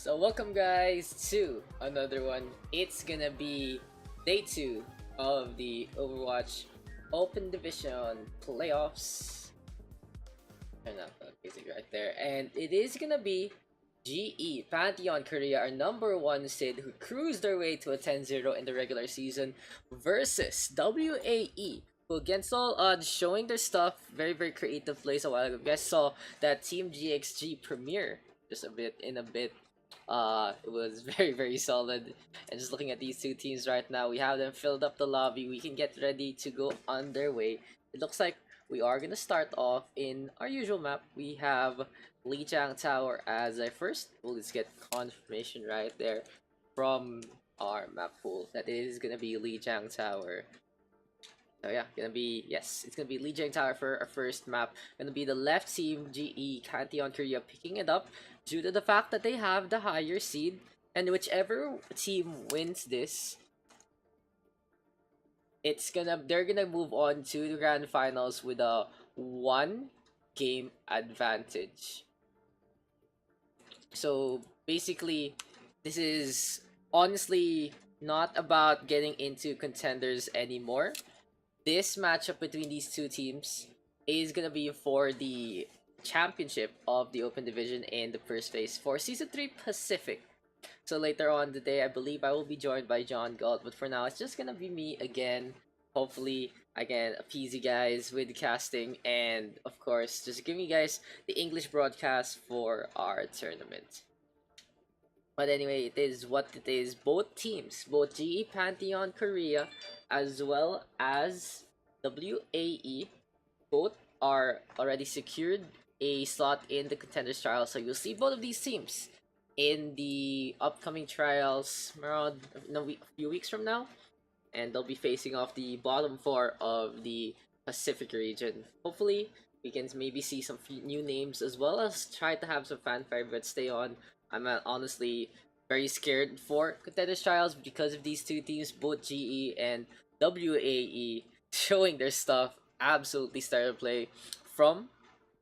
So welcome guys to another one. It's gonna be day 2 of the Overwatch Open Division playoffs. Turn up the music right there. And it is gonna be GE, Pantheon Korea, our number 1 seed who cruised their way to a 10-0 in the regular season versus WAE, who against all odds showing their stuff, very creative plays a while ago. You guys saw that Team GXG premiere just a bit. It was very solid. And just looking at these two teams right now, we have them filled up the lobby. We can get ready to go underway. It looks like we are gonna start off in our usual map. We have Lijiang Tower as a first. Well, let's get confirmation right there from our map pool that it is gonna be Lijiang Tower. So yeah, it's gonna be Lijiang Tower for our first map. Gonna be the left team, GE, Pantheon Korea picking it up due to the fact that they have the higher seed, and whichever team wins this, they're gonna move on to the grand finals with a 1 game advantage. So basically, this is honestly not about getting into contenders anymore. This matchup between these two teams is gonna be for the championship of the Open Division in the first phase for Season 3 Pacific. So later on today, I believe I will be joined by John Galt, but for now, it's just gonna be me again. Hopefully, I can appease you guys with the casting, and of course, just giving you guys the English broadcast for our tournament. But anyway, it is what it is. Both teams, both GE Pantheon Korea as well as WAE, both are already secured a slot in the contenders trial. So you'll see both of these teams in the upcoming trials around a few weeks from now, and they'll be facing off the bottom 4 of the Pacific region. Hopefully, we can maybe see some new names as well as try to have some fanfare. But stay on. I'm honestly very scared for contenders trials because of these two teams, both GE and WAE, showing their stuff. Absolutely stellar play from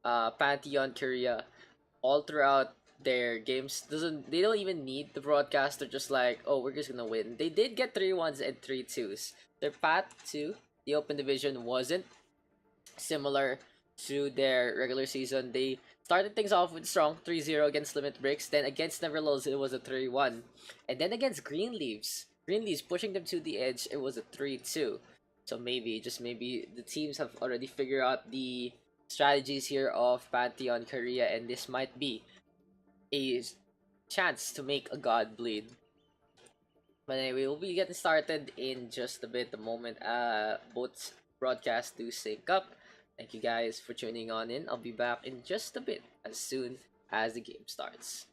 Pantheon Korea all throughout their games. They don't even need the broadcast. They're just like, oh, we're just gonna win. They did get 3-1s and 3-2s. Their path to the Open Division wasn't similar to their regular season. They started things off with strong 3-0 against Limit Breaks. Then against Neverlos, it was a 3-1. And then against Greenleaves pushing them to the edge, it was a 3-2. So maybe, just maybe, the teams have already figured out the strategies here of Pantheon Korea, and this might be a chance to make a god bleed. But anyway, we'll be getting started in just a bit the moment both broadcasts do sync up. Thank you guys for tuning on in. I'll be back in just a bit as soon as the game starts.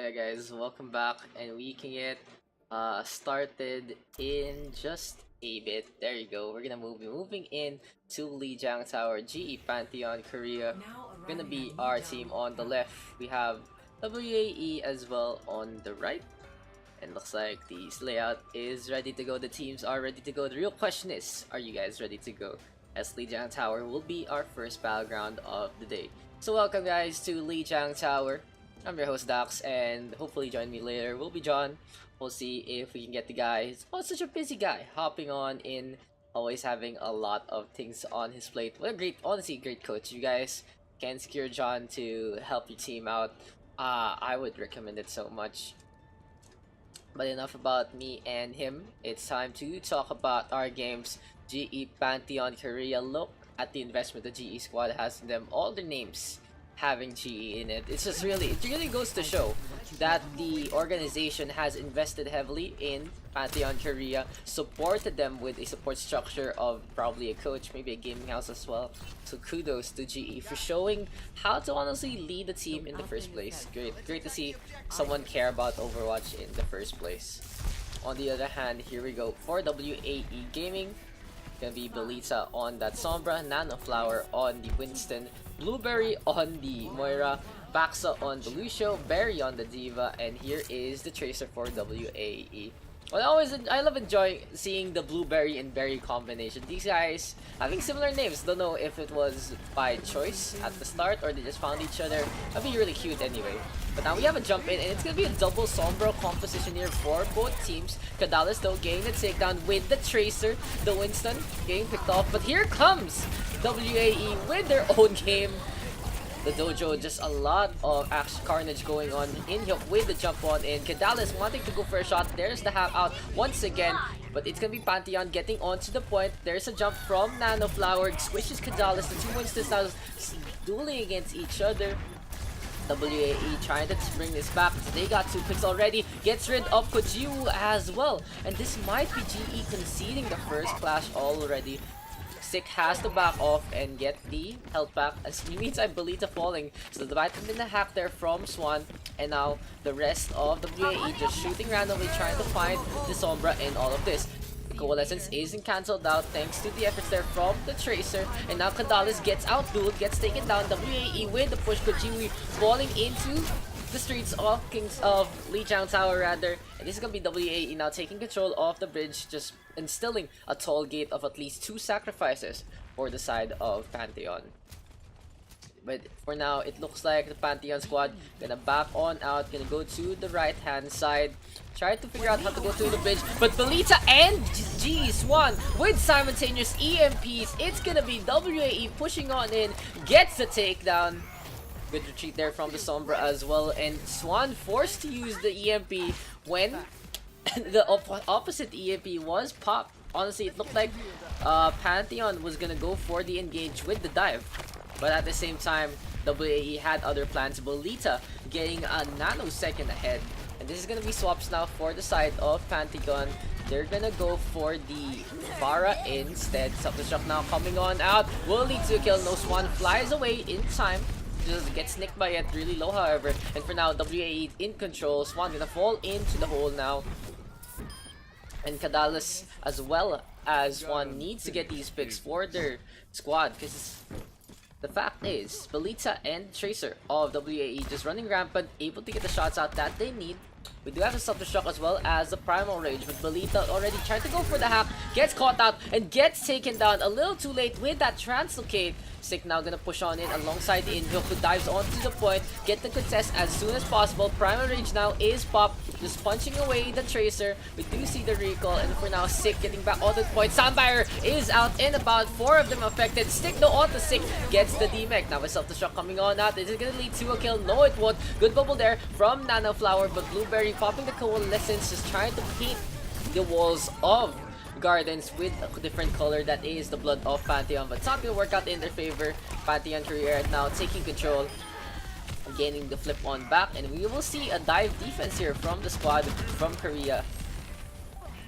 Hey guys, welcome back, and we can get started in just a bit. There you go. We're gonna moving in to Lijiang Tower, GE Pantheon, Korea. Gonna be our team on the left. We have WAE as well on the right. And looks like the layout is ready to go. The teams are ready to go. The real question is, are you guys ready to go? As Lijiang Tower will be our first battleground of the day. So welcome guys to Lijiang Tower. I'm your host Daks, and hopefully join me later will be John. We'll see if we can get the guy. Oh, such a busy guy, hopping on in, always having a lot of things on his plate. What a great, honestly great coach. You guys can secure John to help your team out. I would recommend it so much. But enough about me and him. It's time to talk about our games. GE Pantheon Korea. Look at the investment the GE squad has in them. All their names having GE in it. It really goes to show that the organization has invested heavily in Pantheon Korea, supported them with a support structure of probably a coach, maybe a gaming house as well. So kudos to GE for showing how to honestly lead the team in the first place. Great to see someone care about Overwatch in the first place. On the other hand, here we go for WAE Gaming. Gonna be Belita on that Sombra, Nanoflower on the Winston, Blueberry on the Moira, Baxa on the Lucio, Berry on the Diva, and here is the Tracer for WAE. Well, I love enjoying seeing the Blueberry and Berry combination. These guys having similar names. Don't know if it was by choice at the start or they just found each other. That'd be really cute anyway. But now we have a jump in, and it's gonna be a double Sombra composition here for both teams. Cadales though getting the takedown with the Tracer. The Winston getting picked off, but here comes WAE with their own game. The dojo, just a lot of action carnage going on in here with the jump on in. Cadales wanting to go for a shot. There's the half out once again, but it's gonna be Pantheon getting onto the point. There's a jump from Nanoflower, squishes Cadales. The two Winstons now dueling against each other. WAE trying to bring this back. They got 2 picks already. Gets rid of Kojiwu as well. And this might be GE conceding the first clash already. Sick has to back off and get the health back as meantime Belita falling. So the vitamin the hack there from Swan, and now the rest of WAE just shooting randomly trying to find the Sombra in all of this. The Coalescence isn't cancelled out thanks to the efforts there from the Tracer, and now Cadales gets outdueled, gets taken down. WAE with the push, Kojiwi falling into the streets of Lijiang Tower rather, and this is gonna be WAE now taking control of the bridge, just instilling a toll gate of at least 2 sacrifices for the side of Pantheon. But for now, it looks like the Pantheon squad gonna back on out, gonna go to the right hand side, try to figure out how to go through the bridge, but Belita and G Swan with simultaneous EMPs. It's gonna be WAE pushing on in, gets the takedown. Good retreat there from the Sombra as well, and Swan forced to use the EMP when the opposite EMP was popped. Honestly, it looked like Pantheon was gonna go for the engage with the dive, but at the same time, WAE had other plans. Belita getting a nanosecond ahead, and this is gonna be swaps now for the side of Pantheon. They're gonna go for the Vara instead. Self-destruct now coming on out, will lead to a kill. No, Swan flies away in time. Just gets nicked by it, really low however, and for now WAE in control. Swan gonna fall into the hole now, and Cadales as well as Swan needs to get these picks for their squad, because the fact is Belita and Tracer of WAE just running rampant, able to get the shots out that they need. We do have a self-destruct as well as the Primal Rage, but Belita already trying to go for the hack, gets caught out and gets taken down a little too late with that translocate. Sick now gonna push on in alongside Inhyuk, who dives onto the point, get the contest as soon as possible. Primal Rage now is popped, just punching away the Tracer. We do see the recall, and for now Sick getting back onto the point. Soundfire is out and about, 4 of them affected. Stick no onto Sick, gets the DMEC. Now with self-destruct coming on out, is it gonna lead to a kill? No, it won't. Good bubble there from Nanoflower, but Blueberry popping the Coalescence, just trying to paint the walls of Gardens with a different color, that is the blood of Pantheon, but it's not gonna work out in their favor. Pantheon Korea right now taking control, gaining the flip on back, and we will see a dive defense here from the squad from Korea.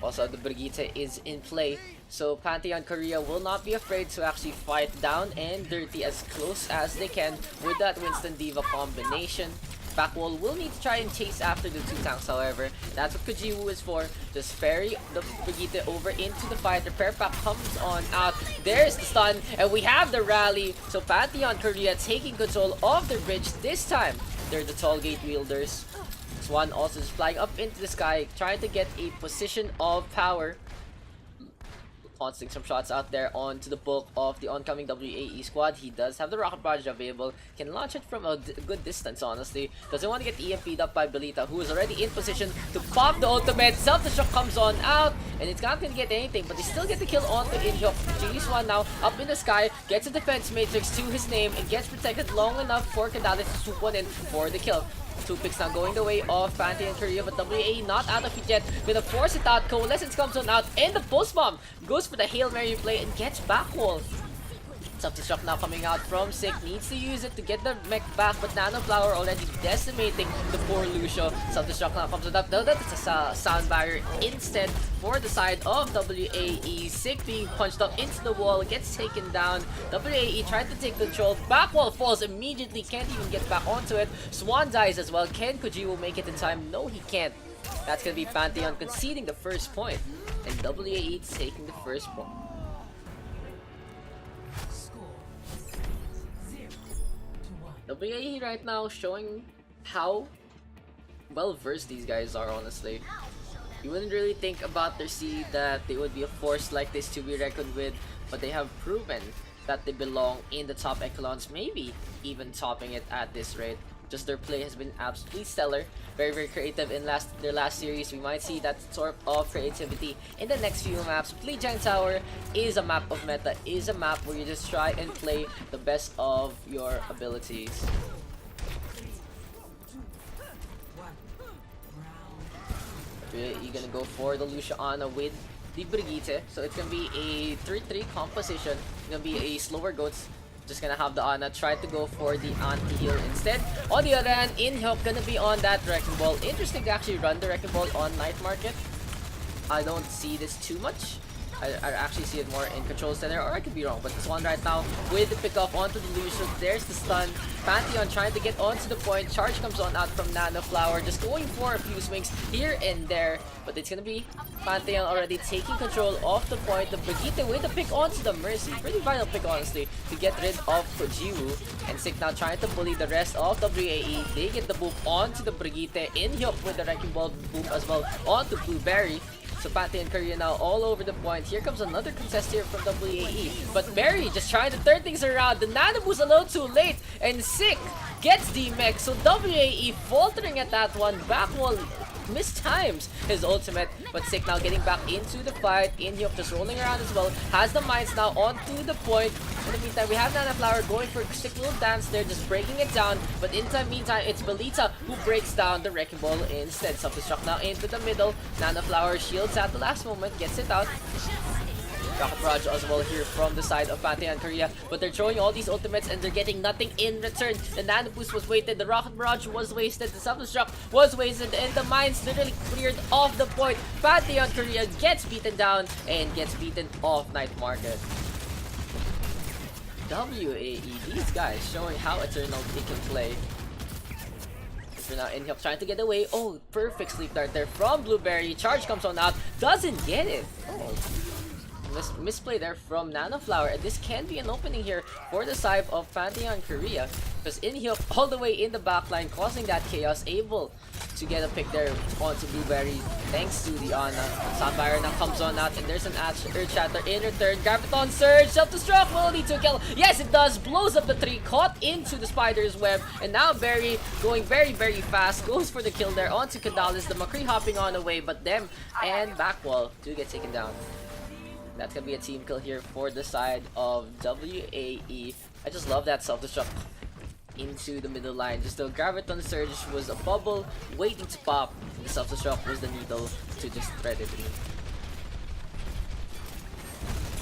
Also, the Brigitte is in play, so Pantheon Korea will not be afraid to actually fight down and dirty as close as they can with that Winston Diva combination. Backwall will need to try and chase after the two tanks, however. That's what Kojiwu is for. Just ferry the Brigitte over into the fight. The repair pack comes on out. There's the stun, and we have the rally. So Pantheon Korea taking control of the bridge this time. They're the tall gate wielders. Swan also is flying up into the sky, trying to get a position of power. Launching some shots out there onto the bulk of the oncoming WAE squad. He does have the rocket barrage available. Can launch it from a good distance, honestly. Doesn't want to get EMP'd up by Belita, who is already in position to pop the ultimate. Self-destruct comes on out, and it's not going to get anything, but they still get the kill onto Inhyuk. Swan now up in the sky, gets a defense matrix to his name, and gets protected long enough for Candalis to swoop one in for the kill. Two picks now going the way of Pantheon Korea, but WAE not out of it yet. Gonna force it out. Coalescence comes on out, and the pulse bomb goes for the Hail Mary play and gets backwall. Self-destruct now coming out from Sick. Needs to use it to get the mech back, but Nano Flower already decimating the poor Lucio. Self-destruct now comes up. Though that's a sound barrier instead for the side of WAE. Sick being punched up into the wall, gets taken down. WAE tried to take control. Backwall falls immediately, can't even get back onto it. Swan dies as well. Can Kojiwo make it in time? No, he can't. That's gonna be Pantheon conceding the first point, and WAE taking the first point. WAE right now showing how well versed these guys are, honestly. You wouldn't really think about their seed that they would be a force like this to be reckoned with, but they have proven that they belong in the top echelons, maybe even topping it at this rate. Just their play has been absolutely stellar. Very, very creative in their last series. We might see that sort of creativity in the next few maps. Lijiang Tower is a map of meta, is a map where you just try and play the best of your abilities. You're gonna go for the Luciana with the Brigitte. So it's gonna be a 3-3 composition. It's gonna be a slower goats. Just gonna have the Ana try to go for the anti-heal instead. On the other hand, Inhyuk gonna be on that Wrecking Ball. Interesting to actually run the Wrecking Ball on Night Market. I don't see this too much. I actually see it more in Control Center, or I could be wrong. But this one right now with the pickoff onto the Lucian. There's the stun. Pantheon trying to get onto the point. Charge comes on out from Nano Flower. Just going for a few swings here and there. But it's gonna be Pantheon already taking control of the point. The Brigitte with the pick onto the Mercy. Pretty vital pick, honestly, to get rid of Kojiwu. And Sick now trying to bully the rest of WAE. They get the boop onto the Brigitte. Inhyuk with the Wrecking Ball boop as well onto Blueberry. So Pantheon Korea now all over the point. Here comes another contest here from WAE. But Barry just trying to turn things around. The Nano Boost a little too late. And Sick gets the mech. So WAE faltering at that one. Backwall mistimes his ultimate. But Sick now getting back into the fight. Inhyuk just rolling around as well. Has the mines now onto the point. In the meantime, we have Nana Flower going for a sick little dance there, just breaking it down. But in the meantime, it's Belita who breaks down the Wrecking Ball instead. Self-destruct now into the middle. Nana Flower shields at the last moment, gets it out. Rocket Barrage as well here from the side of Pantheon Korea. But they're throwing all these ultimates and they're getting nothing in return. The Nano Boost was wasted, the Rocket Barrage was wasted, the Self-Destruct was wasted, and the mines literally cleared off the point. Pantheon Korea gets beaten down and gets beaten off Night Market. WAE, these guys showing how Eternal they can play. So now Inhyuk trying to get away. Oh, perfect sleep dart there from Blueberry. Charge comes on out, doesn't get it. Oh. Misplay there from Nano Flower, and this can be an opening here for the side of Pantheon Korea, because Inhyuk all the way in the backline causing that chaos, able to get a pick there onto Blueberry thanks to the Ana. Sapphire now comes on out, and there's an Earth Shatter in return. Graviton Surge, self-destruct will lead to a kill. Yes, it does. Blows up the tree, caught into the spider's web, and now Barry going very, very fast, goes for the kill there onto Candalis. The McCree hopping on away, but them and Backwall do get taken down. That's gonna be a team kill here for the side of WAE. I just love that self-destruct into the middle line. Just the Graviton Surge was a bubble waiting to pop. The self-destruct was the needle to just thread it in.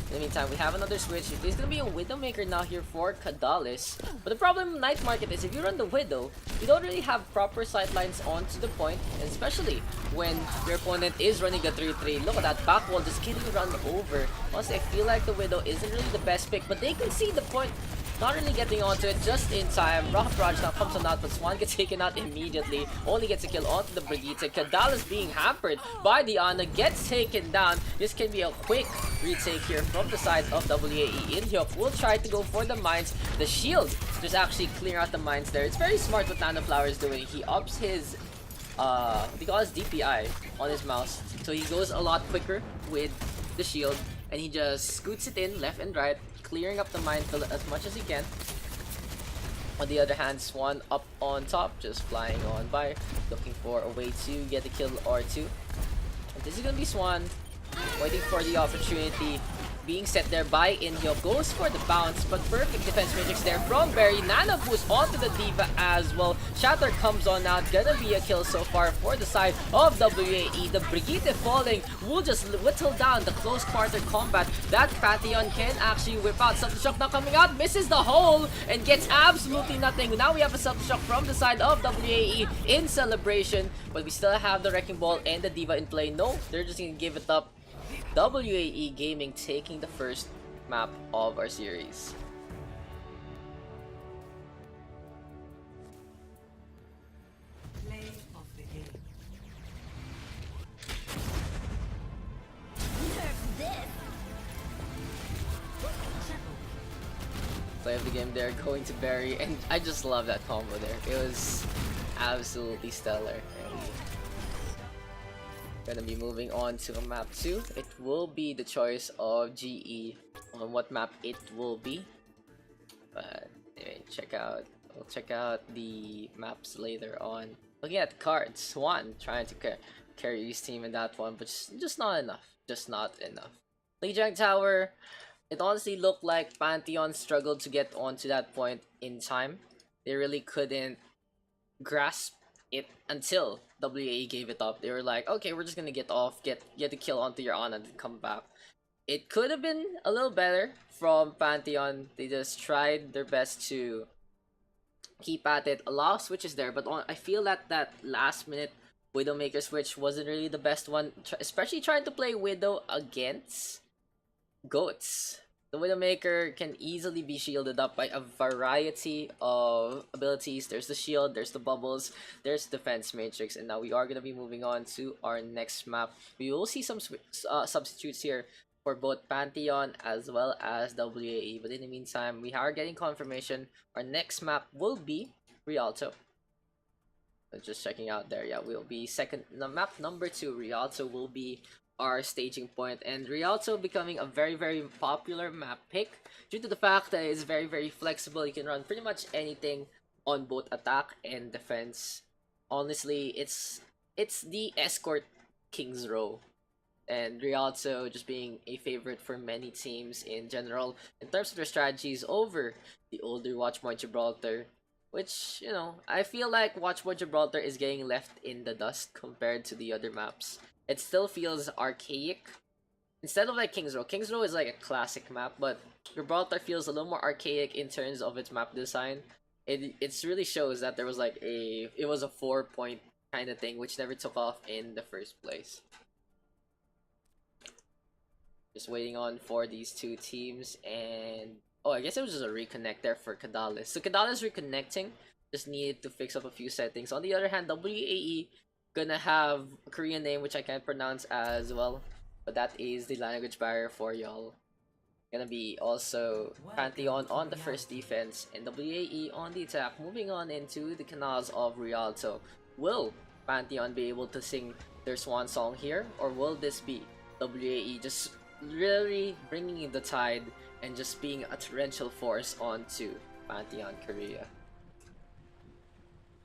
In the meantime, we have another switch. There's gonna be a Widowmaker now here for Candalis. But the problem in Night Market is if you run the Widow, you don't really have proper sightlines onto the point, and especially when your opponent is running a 3-3. Look at that back wall just getting run over. Honestly, I feel like the Widow isn't really the best pick, but they can see the point not really getting onto it just in time. Rocket Barrage now comes on out, but Swan gets taken out immediately. Only gets a kill onto the Brigitte. Kadala's being hampered by the Ana, gets taken down. This can be a quick retake here from the side of WAE. Inhyuk will try to go for the mines. The shield just actually clear out the mines there. It's very smart what Nanoflower is doing. He ups his because DPI on his mouse, so he goes a lot quicker with the shield, and he just scoots it in left and right, clearing up the minefield as much as he can. On the other hand, Swan up on top, just flying on by, looking for a way to get a kill or two. And this is gonna be Swan waiting for the opportunity. Being set there by Inhyo, goes for the bounce, but perfect defense matrix there from Barry. Nano boost onto the Diva as well. Shatter comes on out, gonna be a kill so far for the side of WAE. The Brigitte falling will just whittle down the close quarter combat that Pantheon can actually whip out. Self-destruct now coming out, misses the hole and gets absolutely nothing. Now we have a self-destruct from the side of WAE in celebration, but we still have the Wrecking Ball and the Diva in play. No, they're just gonna give it up. WAE Gaming taking the first map of our series. Play of the game. Play of the game there, going to Barry, and I just love that combo there. It was absolutely stellar. And gonna be moving on to a map 2. It will be the choice of GE on what map it will be. But anyway, we'll check out the maps later on. Looking at the cards, Swan trying to carry his team in that one, but just not enough. Just not enough. Lijiang Tower, it honestly looked like Pantheon struggled to get onto that point in time. They really couldn't grasp it until WAE gave it up. They were like, okay, we're just gonna get off, get the kill onto your Ana and come back. It could have been a little better from Pantheon. They just tried their best to keep at it. A lot of switches there, but I feel that last minute Widowmaker switch wasn't really the best one, especially trying to play Widow against Goats. The Widowmaker can easily be shielded up by a variety of abilities. There's the shield, there's the bubbles, there's defense matrix, and now we are going to be moving on to our next map. We will see some substitutes here for both Pantheon as well as WAE, but in the meantime, we are getting confirmation. Our next map will be Rialto. Just checking out there, yeah, we'll be map number 2. Rialto will be our staging point, and Rialto becoming a very popular map pick due to the fact that it's very flexible. You can run pretty much anything on both attack and defense. Honestly, it's the escort King's Row, and Rialto just being a favorite for many teams in general in terms of their strategies over the older Watchpoint Gibraltar, which, you know, I feel like Watchpoint Gibraltar is getting left in the dust compared to the other maps. It still feels archaic. Instead of like King's Row. King's Row is like a classic map, but Gibraltar feels a little more archaic in terms of its map design. It really shows that there was like it was a 4-point kind of thing, which never took off in the first place. Just waiting on for these two teams, and oh, I guess it was just a reconnect there for Kadales. So Kadales reconnecting, just needed to fix up a few settings. On the other hand, WAE gonna have a Korean name which I can't pronounce as well, but that is the language barrier for y'all. Gonna be also Pantheon on the first defense and WAE on the attack. Moving on into the canals of Rialto. Will Pantheon be able to sing their swan song here, or will this be WAE just really bringing in the tide and just being a torrential force onto Pantheon Korea?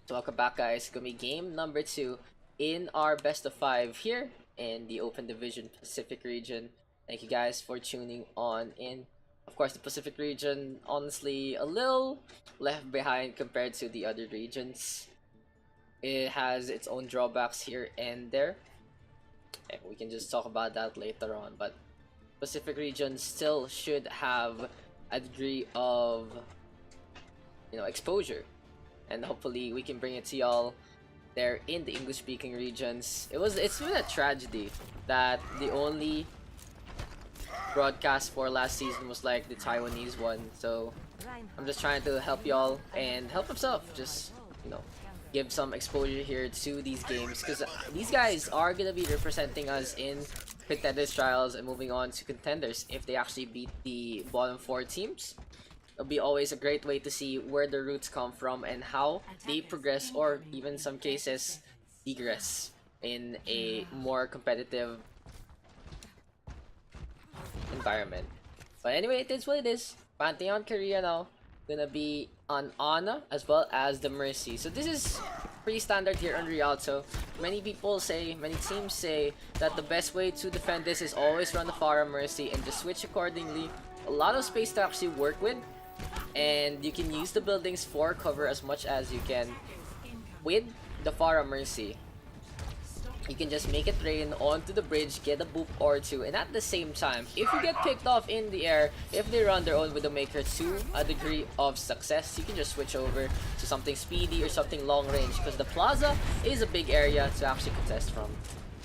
So welcome back, guys. It's gonna be game number 2 in our best of 5 here in the Open Division Pacific region. Thank you guys for tuning on in. Of course, the Pacific region, honestly, a little left behind compared to the other regions. It has its own drawbacks here and there, and we can just talk about that later on. But Pacific region still should have a degree of, you know, exposure, and hopefully we can bring it to y'all there in the English-speaking regions. It's been a tragedy that the only broadcast for last season was like the Taiwanese one. So I'm just trying to help y'all and help himself. Just, you know, give some exposure here to these games, because these guys are gonna be representing us in Contenders Trials and moving on to Contenders if they actually beat the bottom 4 teams. It'll be always a great way to see where the roots come from and how they progress, or even in some cases degress in a more competitive environment. But anyway, it is what it is. Pantheon Korea now gonna be on Ana as well as the Mercy. So this is pretty standard here on Rialto. Many people say, many teams say that the best way to defend this is always run the Pharah Mercy and just switch accordingly. A lot of space to actually work with, and you can use the buildings for cover as much as you can. With the Pharah Mercy, you can just make it rain onto the bridge, get a boop or two, and at the same time, if you get picked off in the air, if they run their own Widowmaker to a degree of success, you can just switch over to something speedy or something long range, because the plaza is a big area to actually contest from.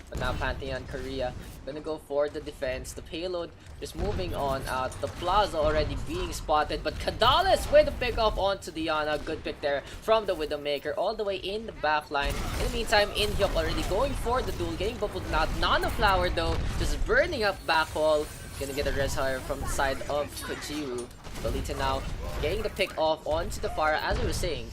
But now Pantheon Korea gonna go for the defense. The payload just moving on out. The plaza already being spotted, but Kadales with a pick off onto Diana. Good pick there from the Widowmaker all the way in the back line. In the meantime, Inhyuk already going for the duel, getting bubbled out. Nanoflower though, just burning up backhaul. Gonna get a res hire from the side of Kojiru. Belita now getting the pick off onto the Pharah. As I was saying,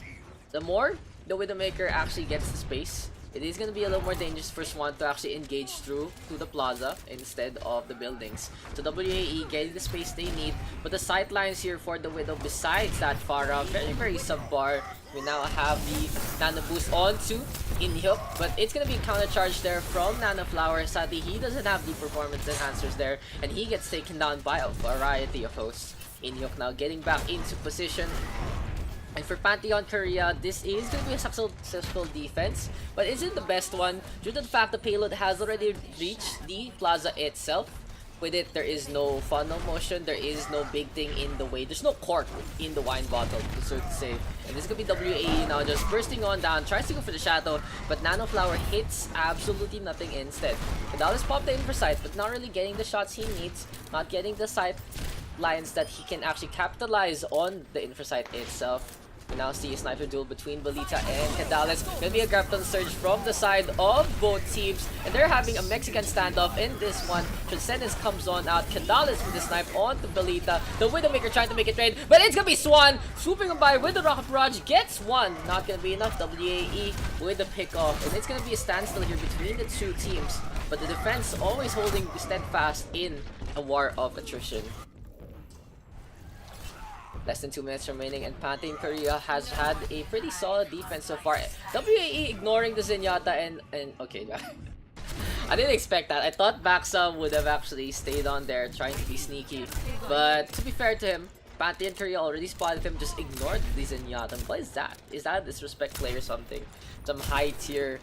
the more the Widowmaker actually gets the space, it is going to be a little more dangerous for Swan to actually engage through to the plaza instead of the buildings. So WAE getting the space they need, but the sight lines here for the Widow besides that Pharah, very subpar. We now have the Nano Boost onto Inhyuk, but it's going to be counter charge there from Nanoflower. Sadly, he doesn't have the performance enhancers there, and he gets taken down by a variety of hosts. Inhyuk now getting back into position. And for Pantheon Korea, this is going to be a successful defense, but isn't the best one due to the fact the payload has already reached the plaza itself. With it, there is no funnel motion, there is no big thing in the way, there's no cork in the wine bottle, so to say. And this is going to be WAE now just bursting on down, tries to go for the shadow, but Nanoflower hits absolutely nothing instead. Kadales popped the in for sight, but not really getting the shots he needs, not getting the sight lines that he can actually capitalize on the infrasight itself. We now see a sniper duel between Belita and Kadales. Gonna be a Grafton surge from the side of both teams, and they're having a Mexican standoff in this one. Transcendence comes on out. Kadales with the snipe onto Belita. The Widowmaker trying to make it rain, but it's gonna be Swan swooping him by with the Rocket Barrage. Gets one. Not gonna be enough. WAE with the pick off, and it's gonna be a standstill here between the two teams. But the defense always holding steadfast in a war of attrition. Less than 2 minutes remaining, and Pantheon Korea has had a pretty solid defense so far. WAE ignoring the Zenyatta and okay, I didn't expect that. I thought Baxa would have actually stayed on there trying to be sneaky, but to be fair to him, Pantheon Korea already spotted him, just ignored the Zenyatta. What is that? Is that a disrespect play or something? Some high tier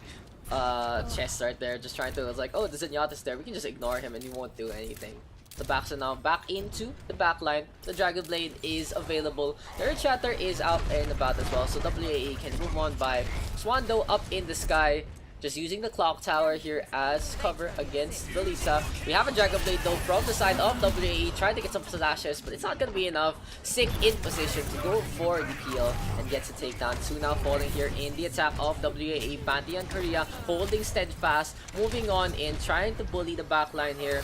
chest right there, just trying to, was like, oh, the Zenyatta's there, we can just ignore him and he won't do anything. The backs are now back into the backline. The Dragon Blade is available. Their Chatter is out and about as well, so WAE can move on by. Swando up in the sky, just using the Clock Tower here as cover against Belita. We have a Dragon Blade though from the side of WAE, trying to get some slashes, but it's not going to be enough. Sick in position to go for the peel and gets a takedown. Two now falling here in the attack of WAE. Pantheon Korea holding steadfast, moving on in, trying to bully the backline here.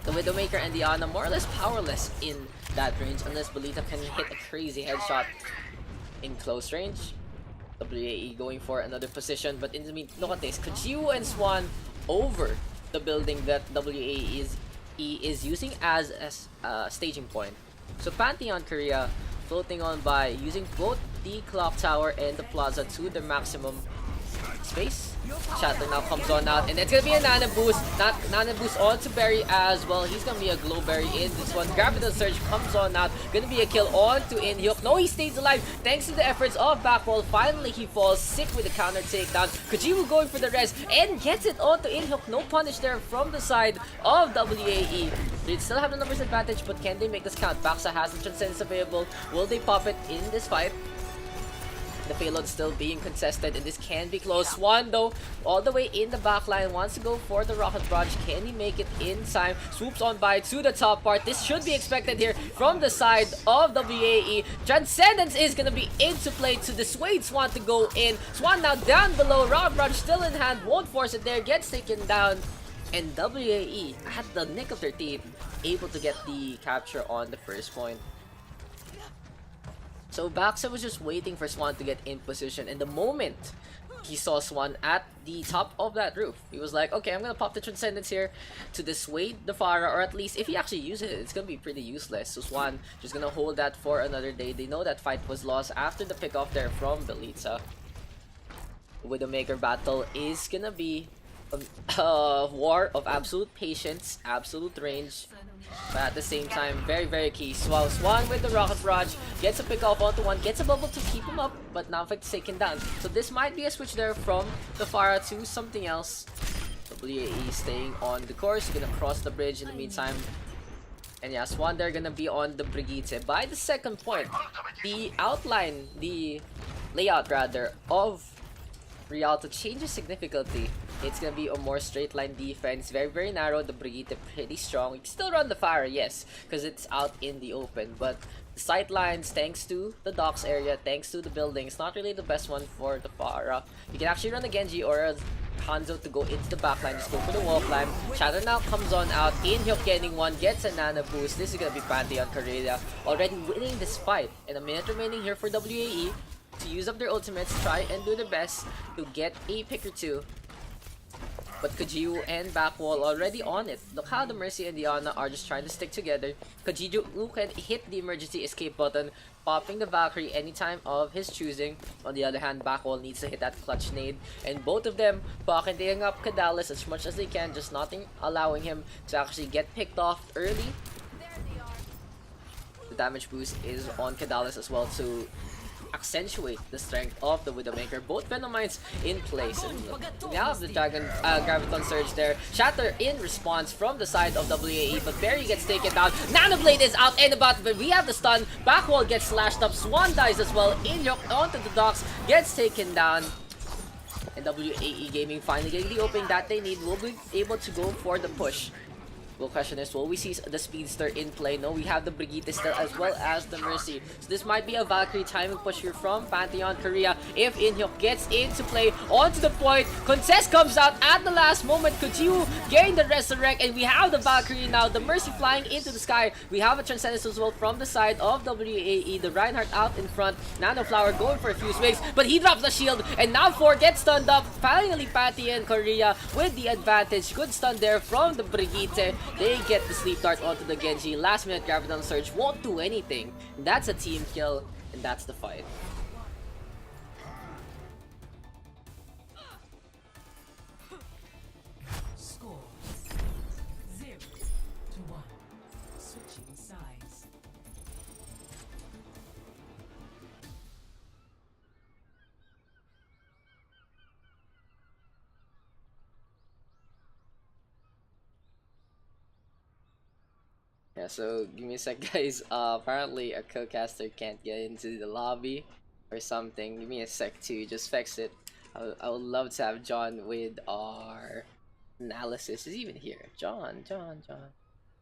The Widowmaker and Diana more or less powerless in that range unless Belita can hit a crazy headshot in close range. WAE going for another position, but in the meantime, look at this. Kojiru and Swan over the building that WAE is using as a staging point. So Pantheon Korea floating on by using both the Clock Tower and the Plaza to their maximum space. Shatter now comes on out, and it's gonna be a Nano Boost. Nano Boost onto Berry as well. He's gonna be a Glow Berry in this one. Graviton Surge comes on out. Gonna be a kill onto Inhyuk. No, he stays alive thanks to the efforts of Backwall. Finally, he falls sick with the counter takedown. Kojiru going for the res and gets it onto Inhyuk. No punish there from the side of WAE. They still have the numbers advantage, but can they make this count? Baxa has the Transcendence available. Will they pop it in this fight? The payload still being contested, and this can be close. Swan, though, all the way in the back line, wants to go for the rocket barrage. Can he make it in time? Swoops on by to the top part. This should be expected here from the side of WAE. Transcendence is going to be into play to dissuade Swan to go in. Swan now down below. Rocket barrage still in hand. Won't force it there. Gets taken down. And WAE, at the nick of their teeth, able to get the capture on the first point. So Baxa was just waiting for Swan to get in position, and the moment he saw Swan at the top of that roof, he was like, okay, I'm gonna pop the Transcendence here to dissuade the Pharah, or at least if he actually uses it, it's gonna be pretty useless. So Swan just gonna hold that for another day. They know that fight was lost after the pick off there from Belitza. Widowmaker battle is gonna be a war of absolute patience, absolute range, but at the same time, very, very key. Swan with the rocket barrage, gets a pick off onto one, gets a bubble to keep him up, but now fight taken down. So this might be a switch there from the Pharah to something else. WAE staying on the course, gonna cross the bridge in the meantime. And yeah, Swan they're gonna be on the Brigitte. By the second point, the outline, the layout rather, of Rialto changes significantly. It's gonna be a more straight line defense, very, very narrow. The Brigitte pretty strong. You can still run the fire, yes, because it's out in the open, but the sight lines, thanks to the docks area, thanks to the buildings, not really the best one for the Pharah. You can actually run a Genji or a Hanzo to go into the backline, just go for the wall climb. Shatter now comes on out, Inhyuk getting one, gets a nano boost. This is gonna be Pantheon Korea already winning this fight, and a minute remaining here for WAE to use up their ultimates, try and do their best to get a pick or two. But Kajiju and Backwall already on it. Look how the Mercy and Diana are just trying to stick together. Kajiju can hit the emergency escape button, popping the Valkyrie anytime of his choosing. On the other hand, Backwall needs to hit that clutch nade. And both of them pocketing up Kadalis as much as they can, just nothing allowing him to actually get picked off early. The damage boost is on Kadalis as well to accentuate the strength of the Widowmaker. Both Venomites in place. And we have the Graviton Surge there. Shatter in response from the side of WAE, but Barry gets taken down. Nanoblade is out and about, but we have the stun. Backwall gets slashed up. Swan dies as well. Inhyuk onto the docks, gets taken down. And WAE Gaming finally getting the opening that they need. Will be able to go for the push. The question is, will we see the Speedster in play? No, we have the Brigitte still as well as the Mercy. So this might be a Valkyrie timing push here from Pantheon Korea. If Inhyuk gets into play, onto the point, Contest comes out at the last moment. Kajiju getting the Resurrect, and we have the Valkyrie now. The Mercy flying into the sky. We have a Transcendence as well from the side of WAE. The Reinhardt out in front. Nanoflower going for a few swings, but he drops the shield, and now 4 gets stunned up. Finally, Pantheon Korea with the advantage. Good stun there from the Brigitte. They get the sleep dart onto the Genji. Last minute Graviton Surge won't do anything. That's a team kill, and that's the fight. Score 0-1. Switching sides. Yeah, so give me a sec, guys. Apparently a co-caster can't get into the lobby or something. Give me a sec to just fix it. I would love to have John with our analysis. Is he even here? John.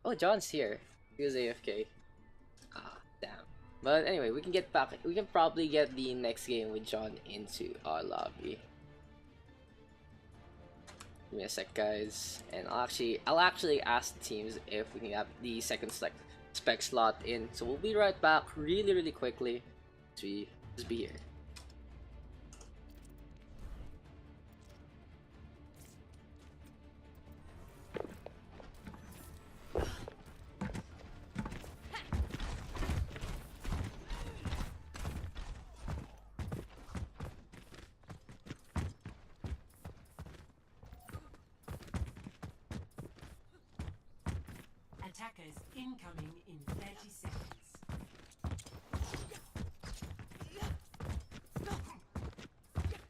Oh, John's here. He was AFK. Ah, damn. But anyway, we can get back. We can probably get the next game with John into our lobby. Give me a sec, guys, and I'll actually ask the teams if we can have the second spec slot in. So we'll be right back really quickly. So we just be here. Attackers incoming in 30 seconds.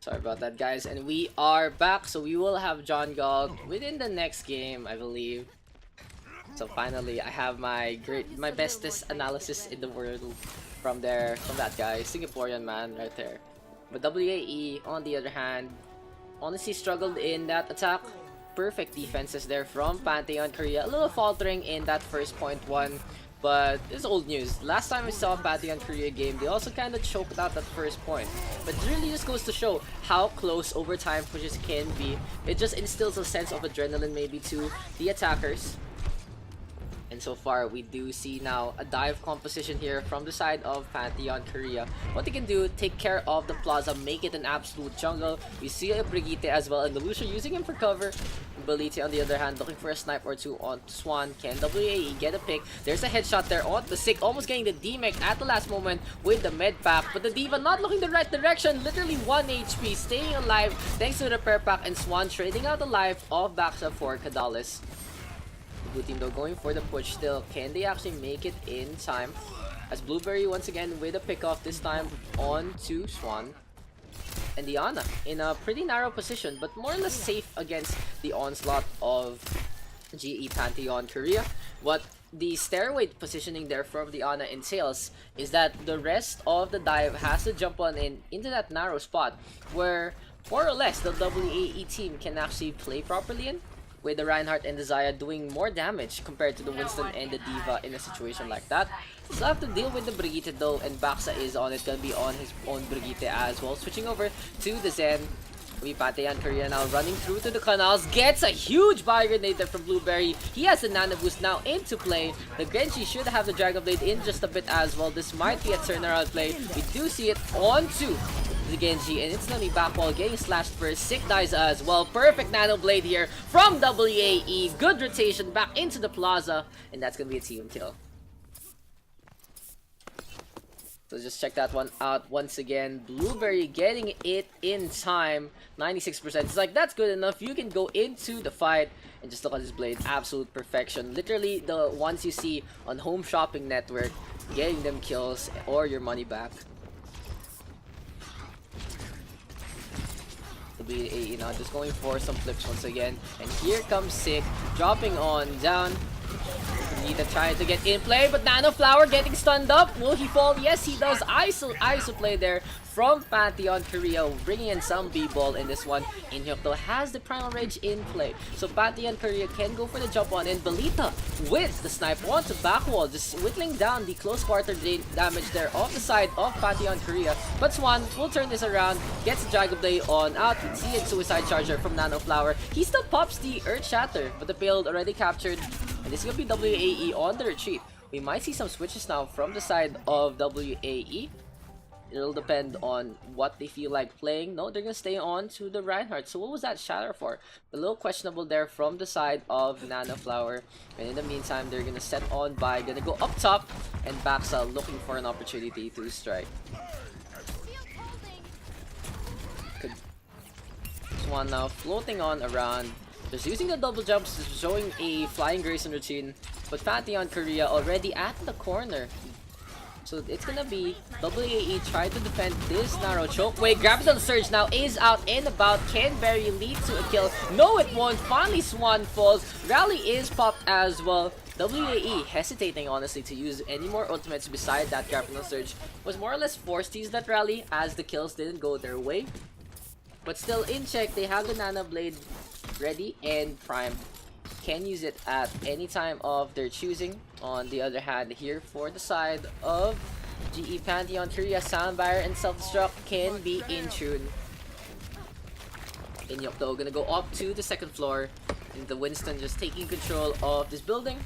Sorry about that, guys, and we are back. So we will have John Gog within the next game, I believe. So finally, I have my bestest analysis in the world from that guy, Singaporean man right there. But WAE, on the other hand, honestly struggled in that attack. Perfect defenses there from Pantheon Korea. A little faltering in that first point one, but it's old news. Last time we saw a Pantheon Korea game, they also kind of choked out that first point. But it really just goes to show how close overtime pushes can be. It just instills a sense of adrenaline maybe to the attackers. And so far, we do see now a dive composition here from the side of Pantheon Korea. What they can do, take care of the plaza, make it an absolute jungle. We see a Brigitte as well, and the Lucia using him for cover. Belite, on the other hand, looking for a snipe or two on Swan. Can WAE get a pick? There's a headshot there on the Sick, almost getting the DMEC at the last moment with the med pack. But the Diva not looking the right direction, literally 1 HP, staying alive thanks to the repair pack, and Swan trading out the life of Baxa for Kadalis. Blue team though going for the push still. Can they actually make it in time? As Blueberry once again with a pick off, this time on to Swan. And Diana in a pretty narrow position, but more or less safe against the onslaught of GE Pantheon Korea. What the stairway positioning there from Diana entails is that the rest of the dive has to jump on in into that narrow spot where more or less the WAE team can actually play properly in, with the Reinhardt and the Zaya doing more damage compared to the Winston and the Diva in a situation like that. Still have to deal with the Brigitte though, and Baxa is on it, gonna be on his own Brigitte as well. Switching over to the Zen. Pantheon Korea now running through to the canals, gets a huge bio grenade there from Blueberry. He has the Nano Boost now into play. The Genji should have the Dragon Blade in just a bit as well. This might be a turnaround play. We do see it onto the Genji, and it's gonna be backwall getting slashed first. Sick dies as well. Perfect Nano Blade here from WAE. Good rotation back into the plaza, and that's gonna be a team kill. So just check that one out once again. Blueberry getting it in time. 96%. It's like, that's good enough. You can go into the fight. And just look at this blade. Absolute perfection. Literally the ones you see on Home Shopping Network. Getting them kills or your money back. WAE now just going for some flips once again. And here comes Sick. Dropping on down. Nita trying to get in play, but Nano Flower getting stunned up. Will he fall? Yes, he does. ISO play there from Pantheon Korea, bringing in some B-ball in this one. Inhyuk has the Primal Rage in play, so Pantheon Korea can go for the jump on, and Belita with the snipe onto backwall, just whittling down the close quarter damage there off the side of Pantheon Korea. But Swan will turn this around, gets the Dragon Blade on out. We see a Suicide Charger from Nano Flower. He still pops the Earth Shatter, but the payload already captured. And this is going to be WAE on the retreat. We might see some switches now from the side of WAE. It'll depend on what they feel like playing. No, they're going to stay on to the Reinhardt. So what was that shatter for? A little questionable there from the side of Nano Flower. And in the meantime, they're going to set on by. Going to go up top. And Baxa looking for an opportunity to strike. Swan now floating on around. Just using the double jumps, just showing a flying Grayson routine. But Pantheon Korea already at the corner. So it's gonna be WAE try to defend this narrow choke. Wait, Graviton Surge now is out and about. Can Barry lead to a kill? No, it won't. Finally, Swan falls. Rally is popped as well. WAE hesitating honestly to use any more ultimates beside that Graviton Surge. Was more or less forced to use that rally as the kills didn't go their way. But still in check, they have the Nano Blade ready and prime. Can use it at any time of their choosing. On the other hand, here for the side of GE Pantheon Korea, Sound Barrier and Self-Destruct can be in tune. Inhyuk though gonna go up to the second floor, and the Winston just taking control of this building.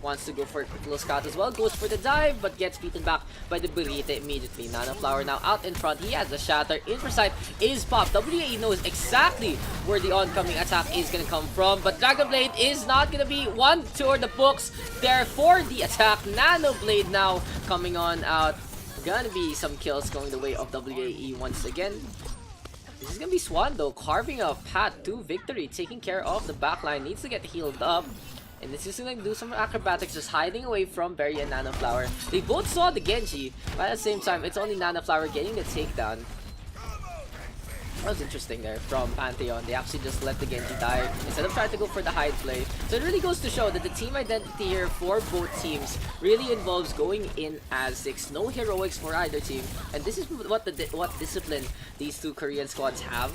Wants to go for a quick little scout as well, goes for the dive, but gets beaten back by the Burrito immediately. Nano Flower now out in front, he has the shatter, Infrasight is popped. WAE knows exactly where the oncoming attack is gonna come from, but Dragon Blade is not gonna be one toward the books there for the attack. Nano Blade now coming on out. Gonna be some kills going the way of WAE once again. This is gonna be Swan though, carving a path to victory, taking care of the backline, needs to get healed up. And this is gonna do some acrobatics, just hiding away from Berry and Nano Flower. They both saw the Genji, but at the same time, it's only Nano Flower getting the takedown. That was interesting there from Pantheon. They actually just let the Genji die instead of trying to go for the hide play. So it really goes to show that the team identity here for both teams really involves going in as 6. No heroics for either team. And this is what discipline these two Korean squads have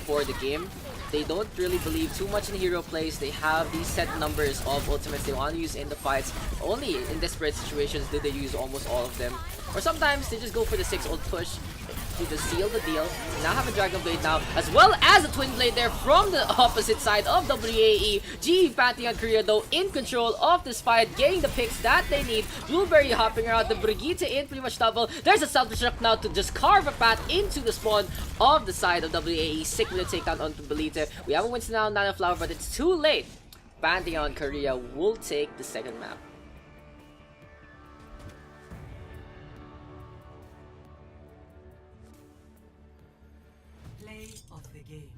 for the game. They don't really believe too much in hero plays. They have these set numbers of ultimates they want to use in the fights. Only in desperate situations do they use almost all of them. Or sometimes they just go for the 6 ult push to just seal the deal. We now have a Dragon Blade now, as well as a Twin Blade there from the opposite side of WAE. GE Pantheon Korea though in control of this fight, getting the picks that they need. Blueberry hopping around, the Brigitte in pretty much double. There's a self-destruct now to just carve a path into the spawn of the side of WAE. Sick with a takedown onto Belite. We have a Winston now, Nana Flower, but it's too late. Pantheon Korea will take the second map. Play of the game.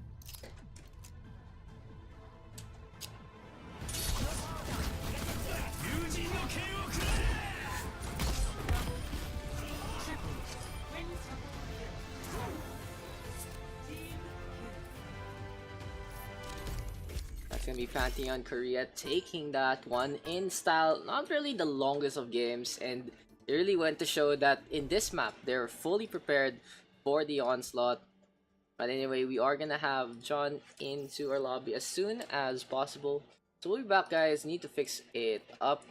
That's gonna be Pantheon Korea taking that one in style. Not really the longest of games, and it really went to show that in this map they're fully prepared for the onslaught. But anyway, we are gonna have John into our lobby as soon as possible. So we'll be back, guys. Need to fix it up.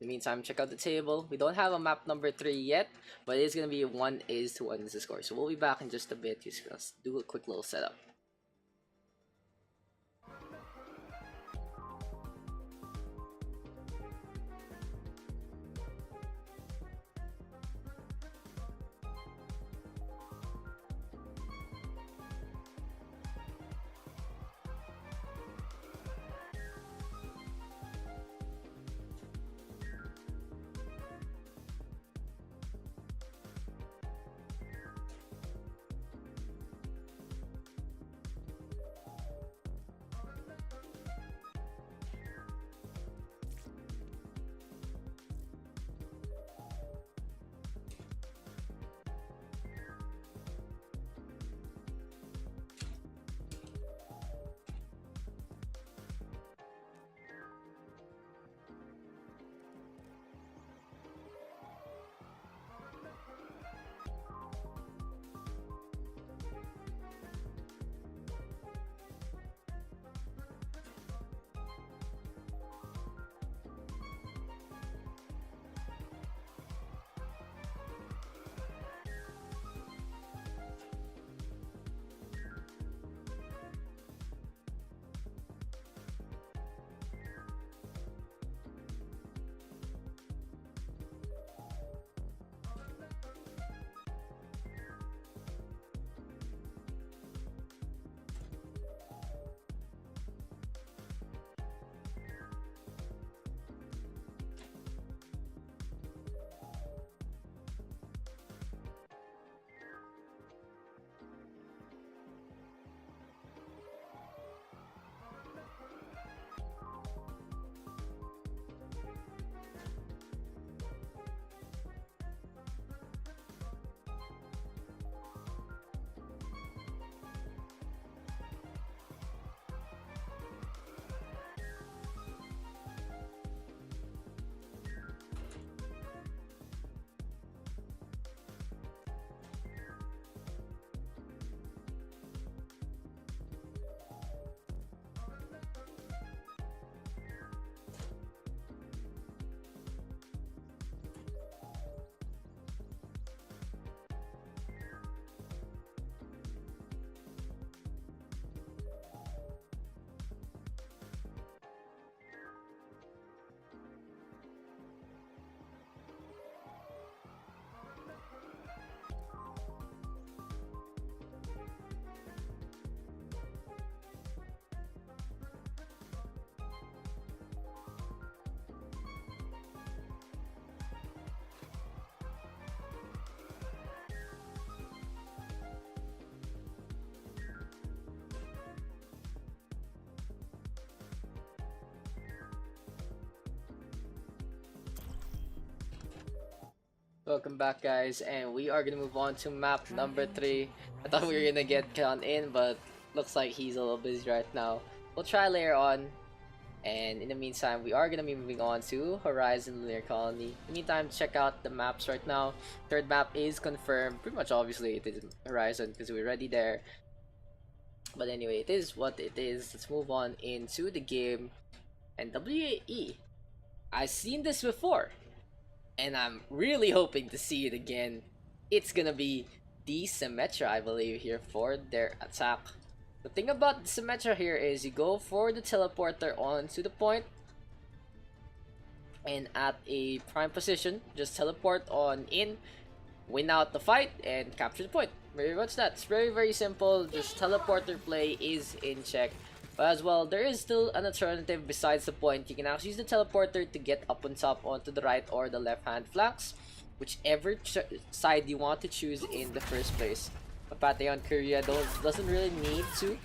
In the meantime, check out the table. We don't have a map number 3 yet, but it's gonna be 1-1 is the score. So we'll be back in just a bit. Just let's do a quick little setup. Welcome back, guys, and we are gonna move on to map number 3. I thought we were gonna get Khan in, but looks like he's a little busy right now. We'll try later on. And in the meantime, we are going to be moving on to Horizon Lunar Colony. In the meantime, check out the maps right now. Third map is confirmed. Pretty much obviously it is Horizon because we're already there. But anyway, it is what it is. Let's move on into the game. And WAE, I've seen this before. And I'm really hoping to see it again. It's going to be the Symmetra, I believe, here for their attack. The thing about the Symmetra here is you go for the teleporter onto the point, and at a prime position, just teleport on in, win out the fight, and capture the point. Very much that. It's very simple. Just teleporter play is in check. But as well, there is still an alternative besides the point. You can actually use the teleporter to get up on top onto the right or the left hand flanks, whichever side you want to choose in the first place. Pantheon Korea doesn't really need to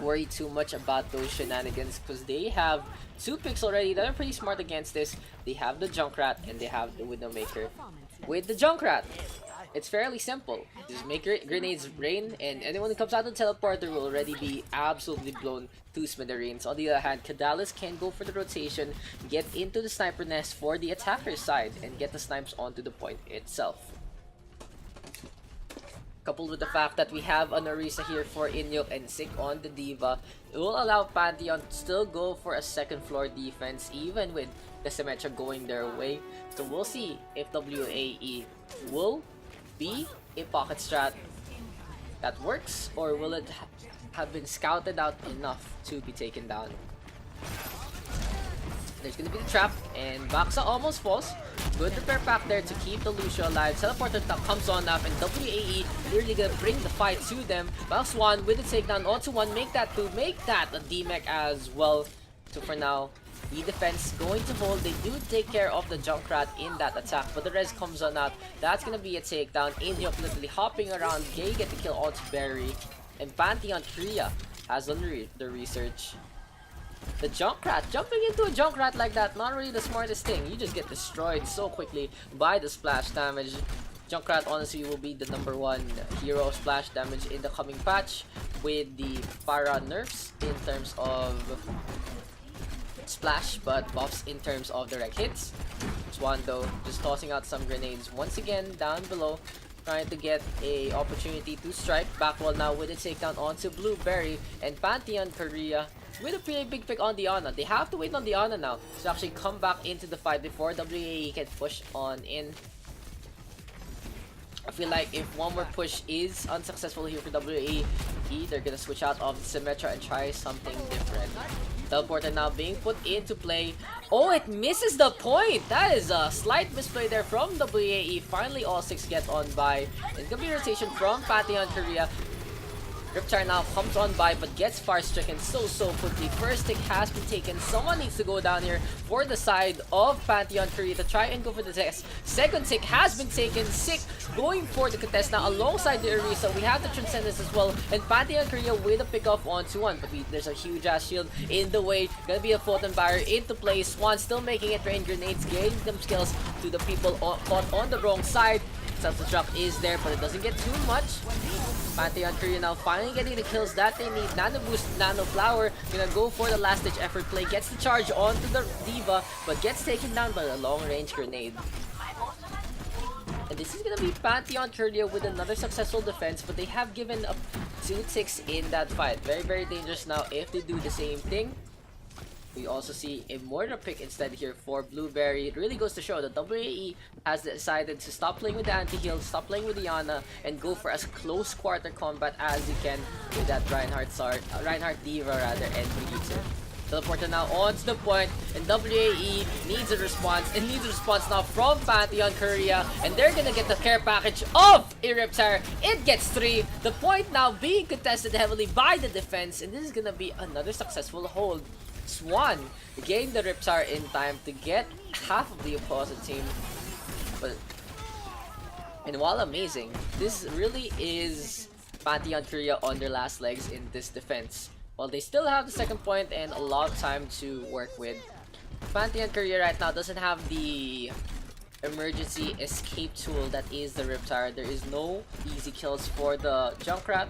worry too much about those shenanigans because they have 2 picks already that are pretty smart against this. They have the Junkrat and they have the Widowmaker. With the Junkrat, it's fairly simple. Just make grenades rain, and anyone who comes out of the teleporter will already be absolutely blown to smithereens. On the other hand, Kadalis can go for the rotation, get into the sniper nest for the attacker's side, and get the snipes onto the point itself. Coupled with the fact that we have an Orisa here for Inyok and Sick on the Diva, it will allow Pantheon to still go for a second floor defense even with the Symmetra going their way. So we'll see if WAE will be a pocket strat that works, or will it have been scouted out enough to be taken down. There's gonna be the trap, and Baxa almost falls. Good repair pack there to keep the Lucio alive. Teleporter comes on up, and WAE really gonna bring the fight to them. Box 1 with the takedown onto 1, make that 2, make that a DMech as well. So for now, the defense going to hold. They do take care of the Junkrat in that attack, but the res comes on out. That's gonna be a takedown. Inyok literally hopping around. They get the kill onto Berry, and Pantheon Korea has done the research. The Junkrat, jumping into a Junkrat like that, not really the smartest thing. You just get destroyed so quickly by the splash damage. Junkrat honestly will be the #1 hero of splash damage in the coming patch with the para nerfs in terms of splash, but buffs in terms of direct hits. Swan though, just tossing out some grenades once again down below, trying to get a opportunity to strike. Backwall now with a takedown onto Blueberry, and Pantheon Korea with a pretty big pick on the Ana. They have to wait on the Ana now to actually come back into the fight before WAE can push on in. I feel like if one more push is unsuccessful here for WAE, they're gonna switch out of the Symmetra and try something different. Teleporter now being put into play. Oh, it misses the point! That is a slight misplay there from WAE. Finally, all 6 get on by. It's gonna be a rotation from Pantheon Korea. Riptide now comes on by but gets far stricken so quickly. First tick has been taken. Someone needs to go down here for the side of Pantheon Korea to try and go for the test. Second tick has been taken. Sick going for the contest now alongside the Orisa. We have the Transcendence as well, and Pantheon Korea with a pick off onto 1, but there's a huge ass shield in the way. Gonna be a Photon Barrier into play. Swan still making it rain grenades, getting them skills to the people caught on the wrong side. Self-destruct is there, but it doesn't get too much. Pantheon Korea now finally getting the kills that they need. Nano Boost, Nano Flower, gonna go for the last ditch effort play. Gets the charge onto the Diva, but gets taken down by a long-range grenade. And this is gonna be Pantheon Korea with another successful defense, but they have given up 2 ticks in that fight. Very dangerous now if they do the same thing. We also see a mortar pick instead here for Blueberry. It really goes to show that WAE has decided to stop playing with the anti-heal, stop playing with the Ana, and go for as close quarter combat as you can with that Reinhardt Diva rather, and Brigitte. Teleporter now onto the point, and WAE needs a response, and needs a response now from Pantheon Korea, and they're gonna get the care package of Iriptire. It gets 3. The point now being contested heavily by the defense, and this is gonna be another successful hold. Swan gained the Riptire in time to get half of the opposite team. And while amazing, this really is Pantheon Korea on their last legs in this defense. While they still have the second point and a lot of time to work with, Pantheon Korea right now doesn't have the emergency escape tool that is the Riptire. There is no easy kills for the Junkrat.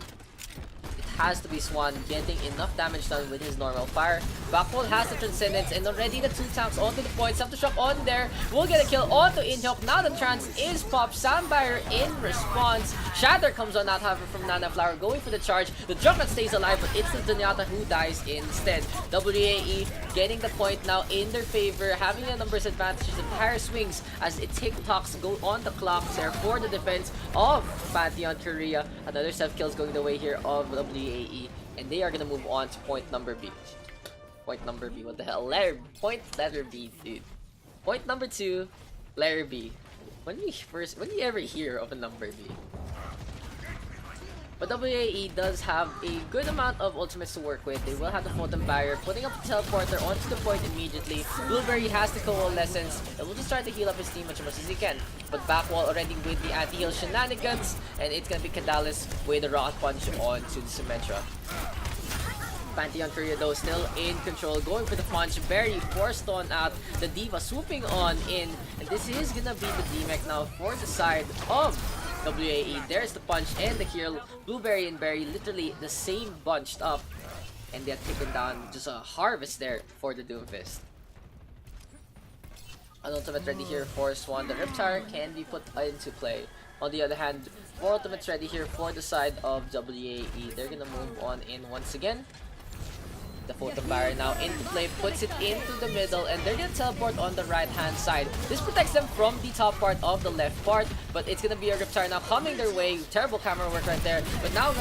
Has to be Swan getting enough damage done with his normal fire. Backbone has the Transcendence, and already the 2 tanks onto the point. Shock on there will get a kill onto Inhyuk. Now the trance is popped. Sandfire in response. Shatter comes on out, however, from Nana Flower going for the charge. The Junkrat stays alive, but it's the Zenyatta who dies instead. WAE getting the point now in their favor, having a numbers advantage. The entire swings as it TikToks go on the clock there for the defense of Pantheon Korea. Another 7 kills going the way here of WAE, and they are gonna move on to point number B. Point number B, what the hell? Point letter B, dude. Point number 2, letter B. When do you ever hear of a number B? But WAE does have a good amount of ultimates to work with. They will have the Photon Barrier, putting up the teleporter onto the point immediately. Blueberry has the coalescence, and will just try to heal up his team as much as he can. But Backwall already with the anti-heal shenanigans, and it's gonna be Kadalis with the rocket punch onto the Symmetra. Pantheon Korea though still in control, going for the punch. Berry forced on out. The D.Va swooping on in, and this is gonna be the DMEC now for the side of WAE. There's the punch and the kill. Blueberry and Berry literally the same bunched up, and they're taken down. Just a harvest there for the Doomfist. An ultimate ready here for Swan. The Riptire can be put into play. On the other hand, 4 ultimates ready here for the side of WAE. They're gonna move on in once again. The Photon Barrier now into play, puts it into the middle, and they're gonna teleport on the right hand side. This protects them from the top part of the left part, but it's gonna be a Riptire now coming their way. Terrible camera work right there, but now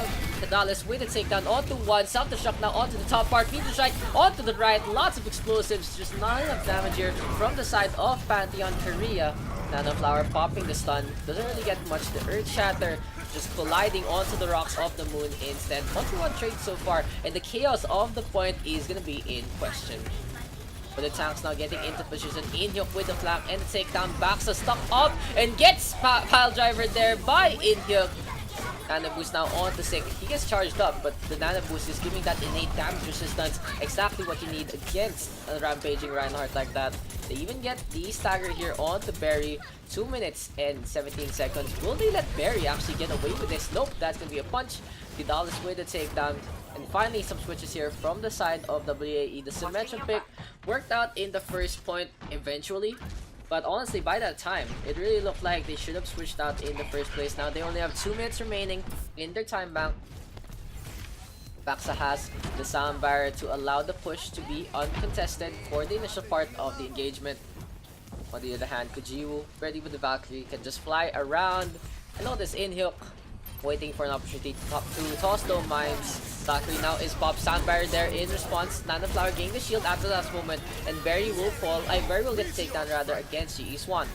Kadalis with a takedown onto one. Shock now onto the top part, Meteor Strike onto the right, lots of explosives, just not enough damage here from the side of Pantheon Korea. Nano Flower popping the stun, doesn't really get much. The Earth Shatter just colliding onto the rocks of the moon instead. 1-1 trade so far, and the chaos of the point is gonna be in question. But the tanks now getting into position. Inhyuk with the flank and the takedown. Baxa stuck up and gets pile driver there by Inhyuk. Nano Boost now on to 6. He gets charged up, but the Nano Boost is giving that innate damage resistance, exactly what you need against a rampaging Reinhardt like that. They even get the stagger here on to Berry. 2 minutes and 17 seconds. Will they let Berry actually get away with this? Nope, that's gonna be a punch. Kadalis with the takedown. And finally, some switches here from the side of WAE. The Symmetra pick worked out in the first point eventually. But honestly, by that time, it really looked like they should have switched out in the first place. Now they only have 2 minutes remaining in their time bank. Baxa has the sound barrier to allow the push to be uncontested for the initial part of the engagement. On the other hand, Kujiwu, ready with the Valkyrie, can just fly around. And notice Inhyuk waiting for an opportunity to toss those mines. Valkyrie now is popped. Sound barrier there in response. Nana Flower getting the shield at the last moment, and Berry will fall. Berry will get the takedown rather against GE Swan.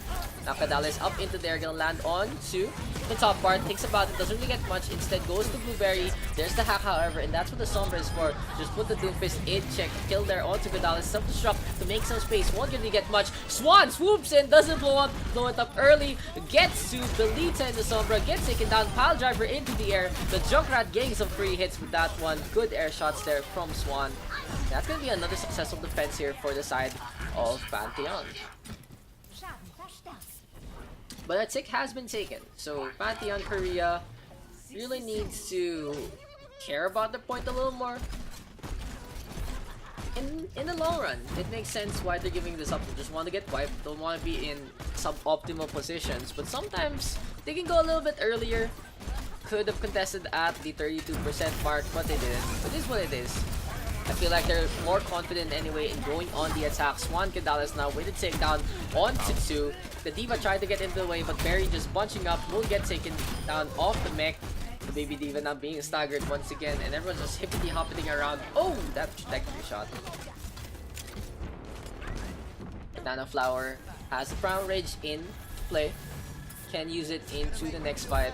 Now Kadalis up into there, gonna land on to the top part. Thinks about it, doesn't really get much. Instead goes to Blueberry. There's the hack, however, and that's what the Sombra is for. Just put the Doomfist in check. Kill there onto Kadalis. Self-destruct to make some space. Won't really get much. Swan swoops in, doesn't blow it up early. Gets to the Lita and the Sombra. Gets taken down. Pile driver into the air. The Junkrat getting some free hits with that one. Good air shots there from Swan. That's gonna be another successful defense here for the side of Pantheon. But a tick has been taken, so Pantheon Korea really needs to care about the point a little more. In the long run, it makes sense why they're giving this up. They just want to get wiped, don't want to be in suboptimal positions. But sometimes they can go a little bit earlier. Could have contested at the 32% mark, but they didn't. It is what it is. I feel like they're more confident anyway in going on the attack. Swan Kadalis now with a takedown on to 2. The D.Va tried to get into the way, but Berry just bunching up will get taken down off the mech. The baby D.Va now being staggered once again, and everyone's just hippity-hopping around. Oh, that protective shot. Banana Flower has the Crown Rage in play. Can use it into the next fight.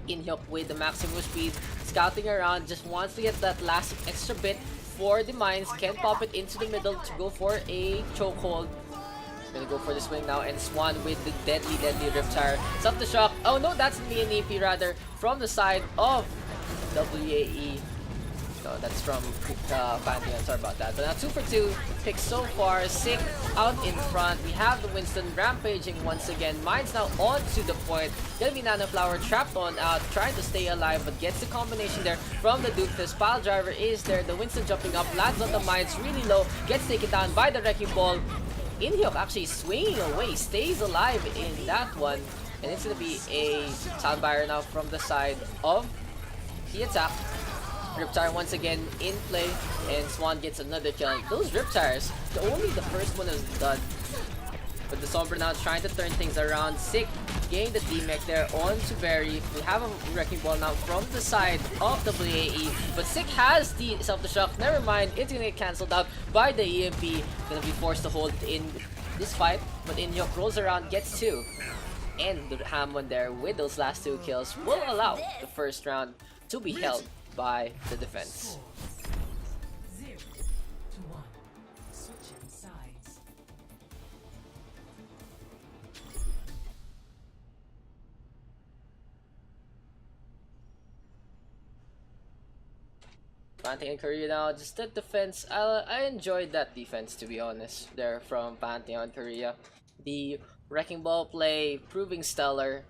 Inhyuk with the maximum speed, scouting around, just wants to get that last extra bit for the mines. Can pop it into the middle to go for a chokehold. Gonna go for the swing now, and Swan with the deadly Riptire. Self-destruct. Oh no, that's me and EP rather from the side of WAE. No, that's from Pantheon. Sorry about that. But now 2 for 2 picks so far. Sick out in front. We have the Winston rampaging once again. Mine's now onto the point. Gonna be Nanoflower trapped on out, trying to stay alive, but gets the combination there from the Duke. The Pile Driver is there. The Winston jumping up, lands on the mines really low, gets taken down by the Wrecking Ball. Inhyuk actually swinging away, stays alive in that one. And it's gonna be a Soundbire now from the side of the attack. Riptire once again in play, and Swan gets another kill. Those Riptires, only the first one is done. But the Sombra now trying to turn things around. Sick getting the D-Mech there on to Barry. We have a Wrecking Ball now from the side of WAE, but Sick has the self-destruct. Never mind, it's gonna get cancelled out by the EMP. Gonna be forced to hold in this fight, but Inhyuk rolls around, gets 2. And the Hammond there with those last 2 kills will allow the first round to be held by the defense. 0 to 1. Switching sides. Pantheon Korea now, just that defense, I enjoyed that defense, to be honest, there from Pantheon Korea. The Wrecking Ball play proving stellar,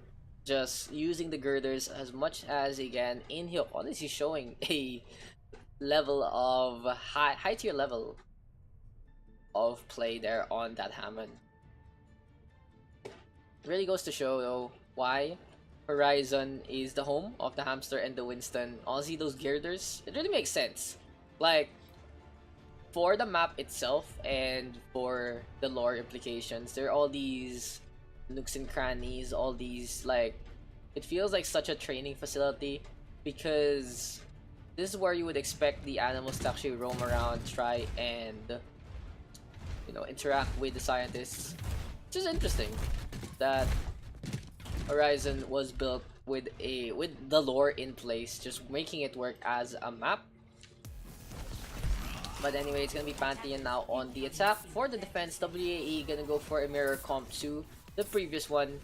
just using the girders as much as again. Inhyuk honestly showing a level of high tier level of play there on that Hammond. Really goes to show though why Horizon is the home of the Hamster and the Winston. Honestly, those girders, it really makes sense. Like, for the map itself and for the lore implications, there are all these nooks and crannies, all these, like, it feels like such a training facility, because this is where you would expect the animals to actually roam around, try and, you know, interact with the scientists. Which is interesting that Horizon was built with the lore in place, just making it work as a map. But anyway, it's gonna be Pantheon now on the attack. For the defense, WAE gonna go for a mirror comp to the previous one.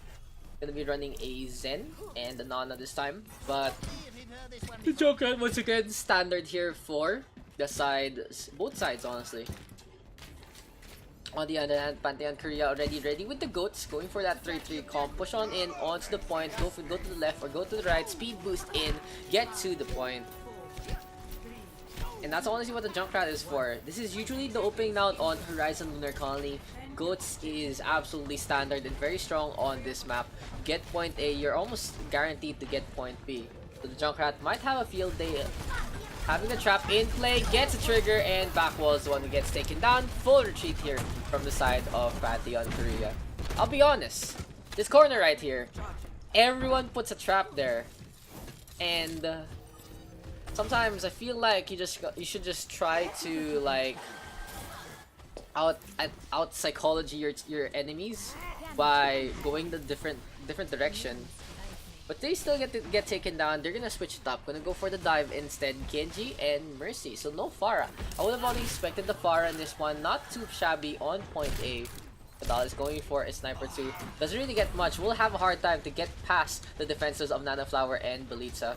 Gonna be running a Zen and a Nana this time. But the Joker once again standard here for the sides, both sides honestly. On the other hand, Pantheon Korea already ready with the goats, going for that 3-3 comp, push on in, onto the point, go to the left or go to the right, speed boost in, get to the point. And that's honestly what the Junkrat is for. This is usually the opening out on Horizon Lunar Colony. Goats is absolutely standard and very strong on this map. Get point A, you're almost guaranteed to get point B. So the Junkrat might have a field day. Having the trap in play, gets a trigger, and backwall is the one who gets taken down. Full retreat here from the side of Pantheon Korea. I'll be honest, this corner right here, everyone puts a trap there. And sometimes I feel like you should just try to like out psychology your enemies by going the different direction. But they still get taken down. They're gonna switch it up. Gonna go for the dive instead. Genji and Mercy. So no Pharah. I would have only expected the Pharah in this one. Not too shabby on point A. Kadal is going for a sniper too. Doesn't really get much. We'll have a hard time to get past the defenses of Nanoflower and Belitza.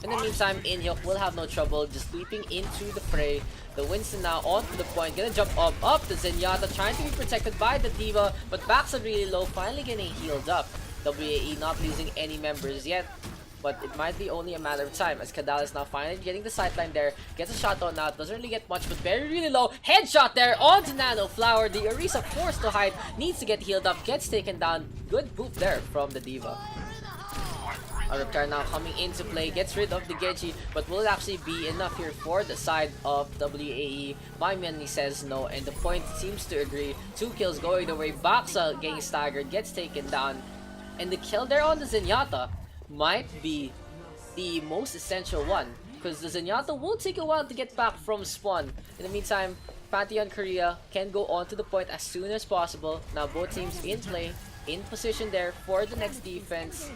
In the meantime, Inhyuk will have no trouble just leaping into the fray. The Winston now onto the point, gonna jump up the Zenyatta, trying to be protected by the Diva, but backs are really low, finally getting healed up. WAE not losing any members yet, but it might be only a matter of time as Kadal is now finally getting the sideline there, gets a shot on out, doesn't really get much, but very really low, headshot there onto Nanoflower. The Orisa forced to hide, needs to get healed up, gets taken down. Good boop there from the Diva. A Riptire now coming into play, gets rid of the Genji, but will it actually be enough here for the side of WAE? My Manny says no, and the point seems to agree. 2 kills going the way, Baxa getting staggered, gets taken down, and the kill there on the Zenyatta might be the most essential one, because the Zenyatta will take a while to get back from spawn. In the meantime, Pantheon Korea can go on to the point as soon as possible. Now both teams in play, in position there for the next defense.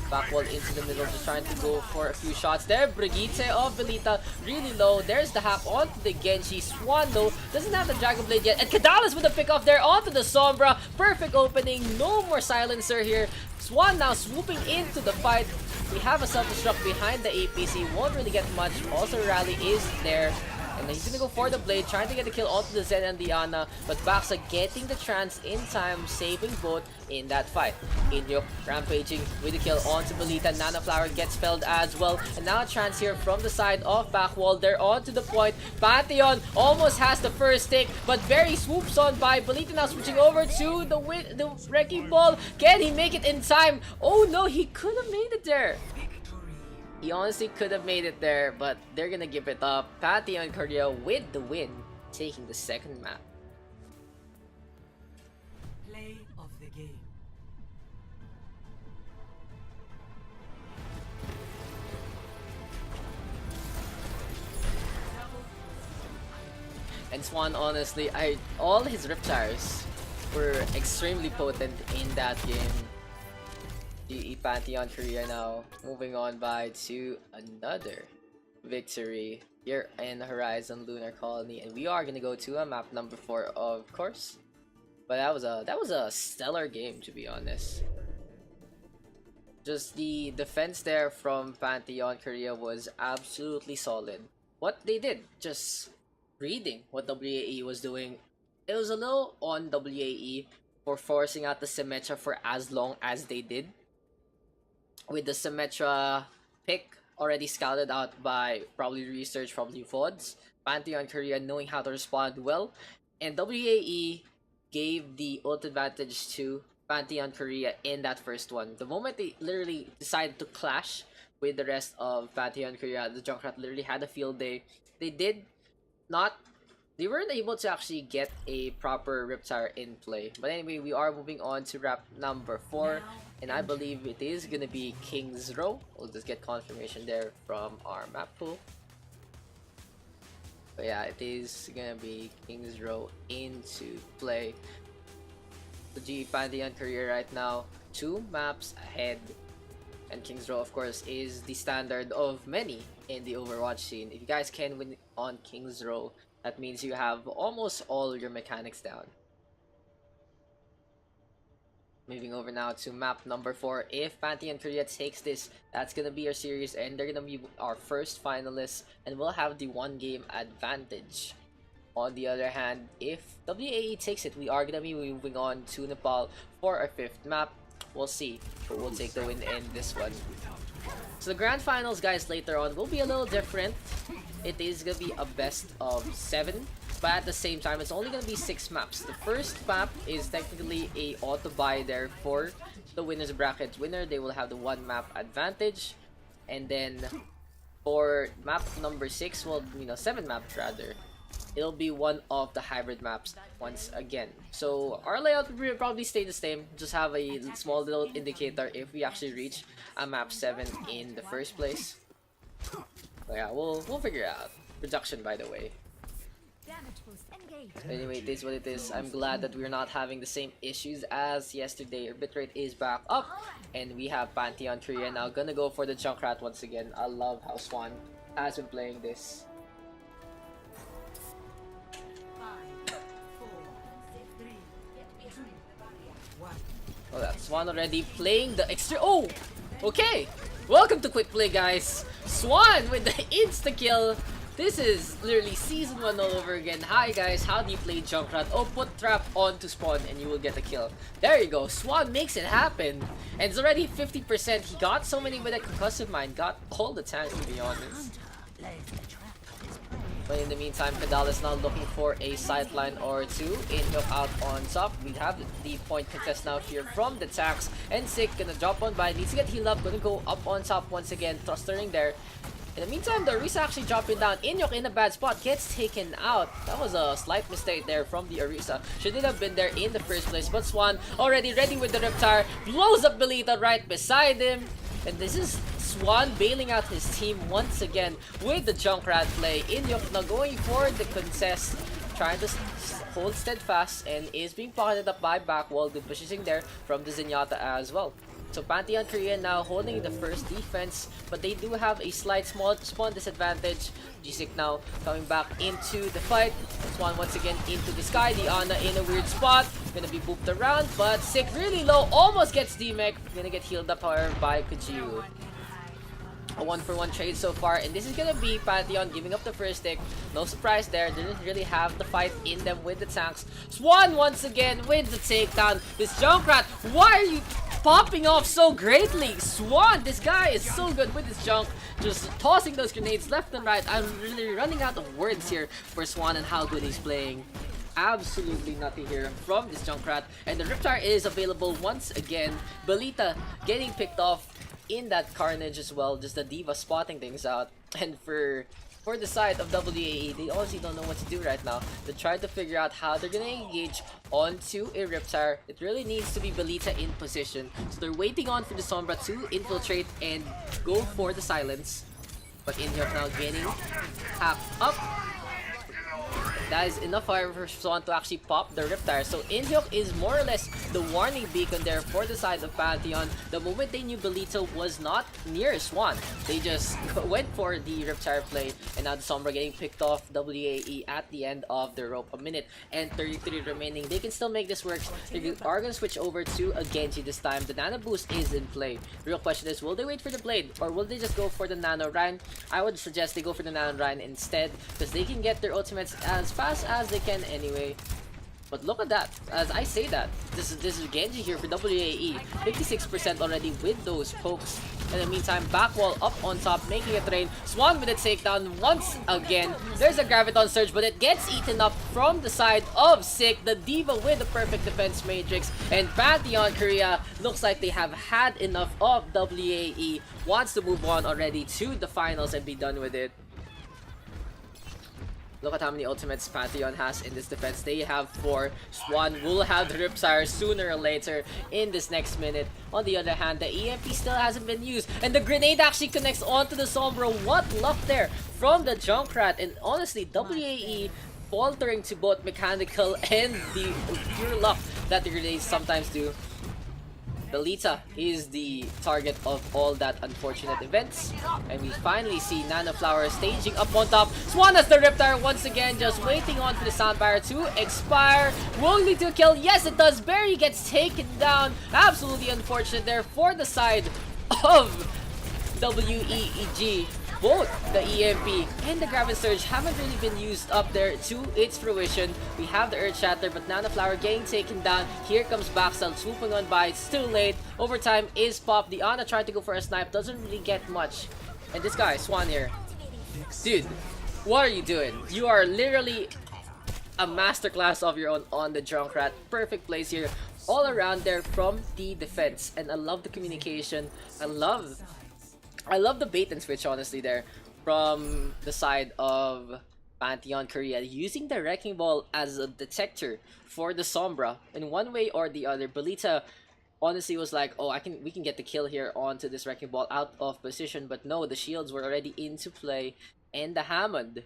Backwall into the middle, just trying to go for a few shots there. Brigitte of Belita really low. There's the hack onto the Genji. Swan though doesn't have the Dragon Blade yet, and Kadalis with a pick off there onto the Sombra. Perfect opening, no more silencer here. Swan now swooping into the fight. We have a self-destruct behind the APC, won't really get much. Also, Rally is there. And he's gonna go for the blade, trying to get the kill onto the Zen and the Ana, but Baksa getting the trance in time, saving both in that fight. Inyo rampaging with the kill onto Belita. Nana Flower gets spelled as well, and now trance here from the side of Backwall. They're on to the point. Pantheon almost has the first take, but very swoops on by Belita, now switching over to the wrecking ball. Can he make it in time? Oh no, he could have made it there. He honestly could have made it there, but they're gonna give it up. Pantheon Korea with the win, taking the second map. Play of the game. And Swan, honestly, all his Riptires were extremely potent in that game. GE Pantheon Korea now moving on by to another victory here in Horizon Lunar Colony, and we are gonna go to a map number 4, of course. But that was a stellar game, to be honest. Just the defense there from Pantheon Korea was absolutely solid. What they did, just reading what WAE was doing. It was a little on WAE for forcing out the Symmetra for as long as they did. With the Symmetra pick already scouted out by probably research, probably VODs, Pantheon Korea knowing how to respond well, and WAE gave the ult advantage to Pantheon Korea in that first one. The moment they literally decided to clash with the rest of Pantheon Korea, the Junkrat literally had a field day. They weren't able to actually get a proper Riptire in play. But anyway, we are moving on to map number 4, and I believe it is gonna be King's Row. We'll just get confirmation there from our map pool. But yeah, it is gonna be King's Row into play. The G Pantheon Korea right now 2 maps ahead, and King's Row, of course, is the standard of many in the Overwatch scene. If you guys can win on King's Row, that means you have almost all your mechanics down. Moving over now to map number 4. If Pantheon Korea takes this, that's gonna be our series, and they're gonna be our first finalists, and we'll have the 1-game advantage. On the other hand, if WAE takes it, we are gonna be moving on to Nepal for our 5th map. We'll see who will take the win in this one. So the grand finals, guys, later on will be a little different. It is gonna be a best of 7, but at the same time, it's only gonna be 6 maps. The first map is technically a auto buy there for the winners bracket winner. They will have the 1 map advantage, and then for map number 6, well, 7 maps rather, it'll be one of the hybrid maps once again. So our layout will probably stay the same, just have a small little indicator if we actually reach a map 7 in the first place. But yeah, we'll figure it out. Production, by the way. Anyway, it is what it is. I'm glad that we're not having the same issues as yesterday. Our bitrate is back up, and we have Pantheon Korea now gonna go for the Junkrat once again. I love how Swan has been playing this. Oh, that's Swan already playing the extra. Oh, okay. Welcome to Quick Play, guys. Swan with the insta-kill. This is literally season 1 all over again. Hi guys, how do you play Junkrat? Oh, put trap onto spawn and you will get a kill. There you go. Swan makes it happen. And it's already 50%. He got so many with a concussive mine. Got all the tanks, to be honest. But in the meantime, Kadal is now looking for a sightline or 2. In out on top. We have the point contest now here from the Daks. And Sick gonna drop on by. Needs to get healed up. Gonna go up on top once again. Thrustering there. In the meantime, the Orisa actually dropping down. Inyok in a bad spot. Gets taken out. That was a slight mistake there from the Orisa. Shouldn't have been there in the first place. But Swan already ready with the Reptar. Blows up Belita right beside him. And this is Swan bailing out his team once again with the Junkrat play. Inyok now going for the contest, trying to hold steadfast, and is being pocketed up by Backwall. Good positioning there from the Zenyatta as well. So Pantheon Korea now holding the first defense, but they do have a slight small spawn disadvantage. G6 now coming back into the fight. Swan once again into the sky. The Ana in a weird spot. Gonna be booped around, but Sick really low. Almost gets D-Mech. Gonna get healed up, however, by Kujiro. A 1-for-1 trade so far, and this is gonna be Pantheon giving up the first stick. No surprise there, didn't really have the fight in them with the tanks. Swan once again with the takedown. This Junkrat, why are you popping off so greatly? Swan, this guy is so good with his junk, just tossing those grenades left and right. I'm really running out of words here for Swan and how good he's playing. Absolutely nothing here from this Junkrat, and the Riptide is available once again. Belita getting picked off in that carnage as well, just the Diva spotting things out. And for the side of WAE, they honestly don't know what to do right now. They're trying to figure out how they're gonna engage onto a Riptire. It really needs to be Belita in position, so they're waiting on for the Sombra to infiltrate and go for the silence. But Inhyuk now getting hacked up. That is enough, however, for Swan to actually pop the Riptire. So Inhyuk is more or less the warning beacon there for the side of Pantheon. The moment they knew Belita was not near Swan, they just went for the Riptire play. And now the Sombra getting picked off. WAE at the end of the rope. A minute and 33 remaining. They can still make this work. They are going to switch over to a Genji this time. The Nano Boost is in play. The real question is, will they wait for the Blade or will they just go for the Nano Ryan? I would suggest they go for the Nano Ryan instead, because they can get their ultimates as fast as they can anyway. But look at that. As I say that, this is Genji here for WAE. 56% already with those pokes. In the meantime, backwall up on top, making it rain. Swan with a takedown once again. There's a Graviton Surge, but it gets eaten up from the side of Sick. The Diva with the perfect defense matrix. And Pantheon Korea looks like they have had enough of WAE. Wants to move on already to the finals and be done with it. Look at how many ultimates Pantheon has in this defense. They have 4. Swan will have the Riptire sooner or later in this next minute. On the other hand, the EMP still hasn't been used. And the grenade actually connects onto the Sombra. What luck there from the Junkrat. And honestly, WAE faltering to both mechanical and the pure luck that the grenades sometimes do. Belita is the target of all that unfortunate events. And we finally see Nanoflower staging up on top. Swan has the Riptire once again, just waiting on for the Soundfire to expire. Will lead to a kill? Yes, it does. Barry gets taken down. Absolutely unfortunate there for the side of WEEG. Both the EMP and the Graviton Surge haven't really been used up there to its fruition. We have the Earth Shatter, but Nanoflower getting taken down. Here comes Baxel swooping on by. It's too late. Overtime is popped. The Ana tried to go for a snipe. Doesn't really get much. And this guy, Swan here. Dude, what are you doing? You are literally a masterclass of your own on the Junkrat. Perfect plays here all around there from the defense. And I love the communication. I love the bait and switch, honestly, there from the side of Pantheon Korea, using the Wrecking Ball as a detector for the Sombra in one way or the other. Belita honestly was like, oh, we can get the kill here onto this Wrecking Ball out of position, but no, the shields were already into play, and the Hammond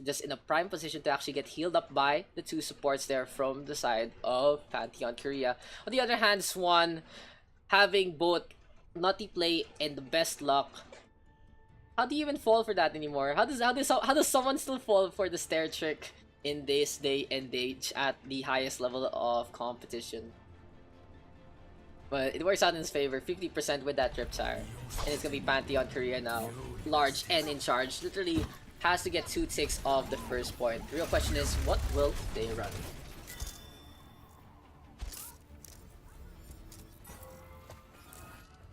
just in a prime position to actually get healed up by the 2 supports there from the side of Pantheon Korea. On the other hand, Swan having both nutty play and the best luck. How do you even fall for that anymore? How does someone still fall for the stair trick in this day and age at the highest level of competition? But it works out in his favor, 50% with that Riptire. And it's gonna be Pantheon Korea now, large and in charge. Literally has to get 2 ticks of the first point. The real question is, what will they run?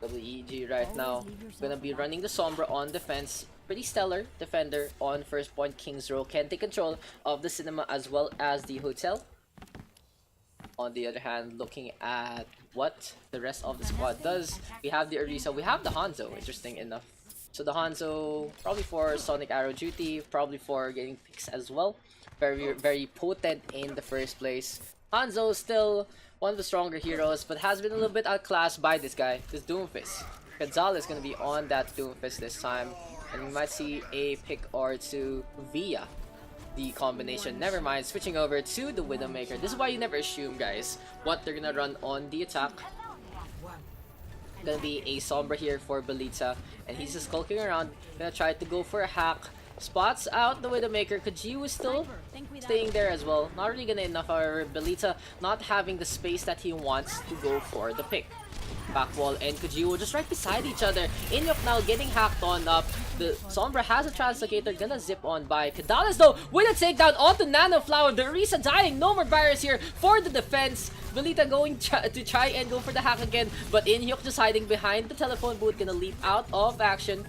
WEG right now gonna be running the Sombra on defense. Pretty stellar defender on first point. King's Row can take control of the cinema as well as the hotel. On the other hand, looking at what the rest of the squad does, we have the Orisa, we have the Hanzo, interesting enough. So the Hanzo, probably for Sonic Arrow duty, probably for getting picks as well. Very potent in the first place. Hanzo still one of the stronger heroes, but has been a little bit outclassed by this guy, this Doomfist. Gonzalez is going to be on that Doomfist this time, and we might see a pick or two via the combination. Never mind, switching over to the Widowmaker. This is why you never assume, guys, what they're going to run on the attack. Gonna be a Sombra here for Belita, and he's just skulking around, gonna try to go for a hack. Spots out the Widowmaker. Kajiu is still staying there as well. Not really gonna enough, however. Belita not having the space that he wants to go for the pick. back wall and Kujiwo just right beside each other. Inyok now getting hacked on up. The Sombra has a translocator, gonna zip on by. Kadales though with a takedown onto Nanoflower. The Orisa dying, no more barriers here for the defense. Velita going to try and go for the hack again, but Inhyuk just hiding behind the telephone booth, gonna leap out of action.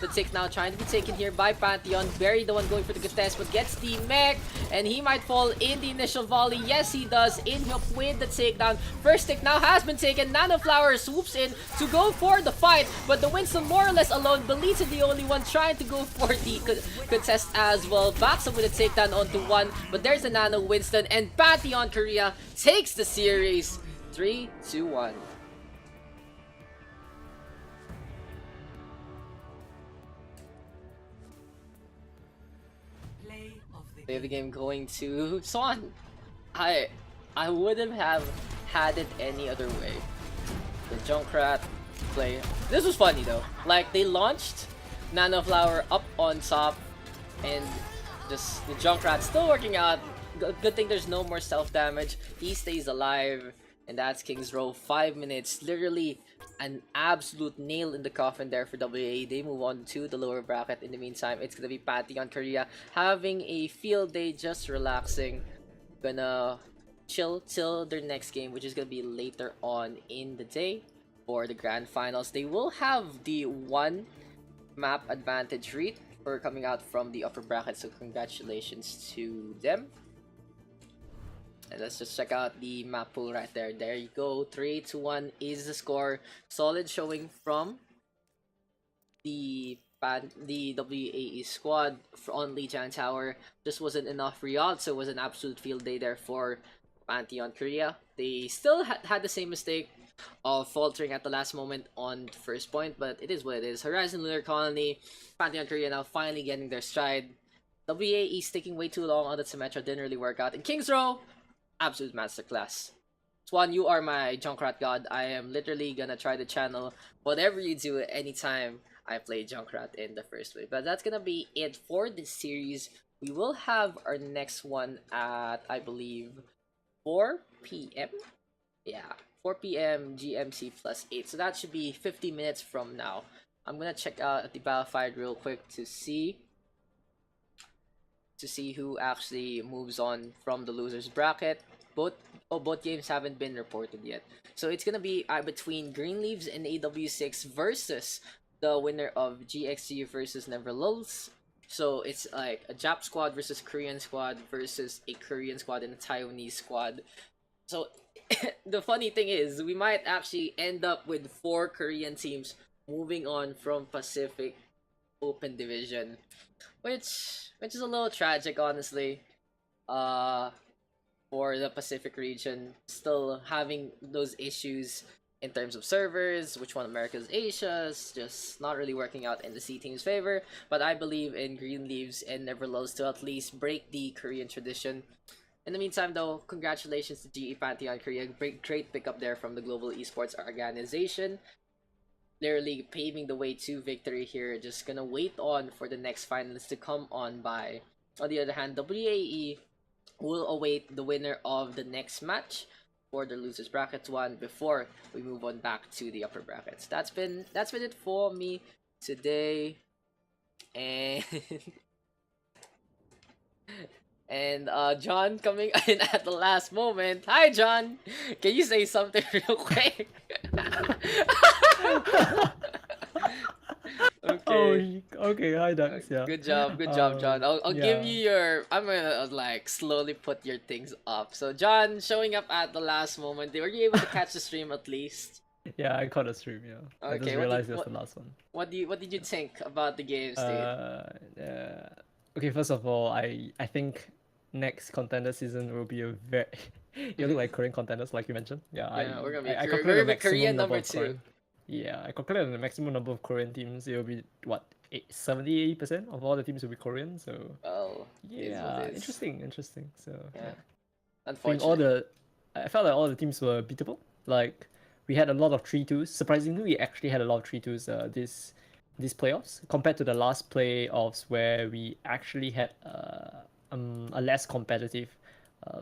The tick now trying to be taken here by Pantheon. Barry the one going for the contest, but gets the mech, and he might fall in the initial volley. Yes, he does. Inhyuk with the takedown. First tick now has been taken. Nanoflower swoops in to go for the fight, but the Winston more or less alone. Belita the only one trying to go for the contest as well. Backs up with a takedown onto one, but there's a Nano Winston, and Pantheon Korea takes the series 3-2-1. Play of the game going to Swan. I wouldn't have had it any other way. The Junkrat play. This was funny though. Like they launched Nanoflower up on top, and just the Junkrat still working out. Good thing there's no more self damage. He stays alive, and that's King's Row. 5 minutes, literally an absolute nail in the coffin there for WA. They move on to the lower bracket. In the meantime, it's gonna be Pantheon Korea having a field day, just relaxing. Gonna chill till their next game, which is gonna be later on in the day for the grand finals. They will have the one map advantage read for coming out from the upper bracket, so congratulations to them. And let's just check out the map pool right there. There you go. 3-1 is the score. Solid showing from the WAE squad on Lijiang Tower. Just wasn't enough. Rialto was an absolute field day there for Pantheon Korea. They still had the same mistake of faltering at the last moment on the first point, but it is what it is. Horizon Lunar Colony, Pantheon Korea now finally getting their stride. WAE sticking way too long on the Symmetra, didn't really work out. And King's Row, absolute masterclass. Swan, you are my Junkrat god. I am literally gonna try to channel whatever you do anytime I play Junkrat in the first way. But that's gonna be it for this series. We will have our next one at, I believe, 4 p.m. Yeah, 4 p.m. GMT plus 8. So that should be 50 minutes from now. I'm gonna check out the Battlefield real quick to see who actually moves on from the losers bracket. Both games haven't been reported yet, so it's gonna be between Greenleaves and AW6 versus the winner of GXG versus Never Lulz. So it's like a Jap squad versus Korean squad versus a Korean squad and a Taiwanese squad. So the funny thing is, we might actually end up with 4 Korean teams moving on from Pacific Open Division, which is a little tragic, honestly. For the Pacific region, still having those issues in terms of servers, which one America's Asia's, just not really working out in the C team's favor. But I believe in Greenleaves and Never Lulz to at least break the Korean tradition. In the meantime though, congratulations to GE Pantheon Korea. Great pickup there from the Global Esports Organization. Literally paving the way to victory here. Just gonna wait on for the next finalists to come on by. On the other hand, WAE will await the winner of the next match for the losers bracket one before we move on back to the upper brackets. That's been it for me today, and and John coming in at the last moment. Hi John, can you say something real quick? Okay. Oh, okay. Hi, Daks. Yeah. Good job, John. I'll give you your. I'm gonna like slowly put your things up. So John, showing up at the last moment. Were you able to catch the stream at least? Yeah, I caught a stream. Yeah. I just realized it was the last one. What did you think about the games, dude? Okay. First of all, I think next contender season will be a very. You look like Korean contenders, like you mentioned. Yeah. We're gonna be. We're gonna be Korean number 2. Yeah, I calculated the maximum number of Korean teams. It will be what 70-80% of all the teams will be Korean. So yeah, interesting. So yeah. Unfortunately, I felt like all the teams were beatable. Like we had a lot of 3-2s. Surprisingly, we actually had a lot of 3-2s these playoffs compared to the last playoffs where we actually had a less competitive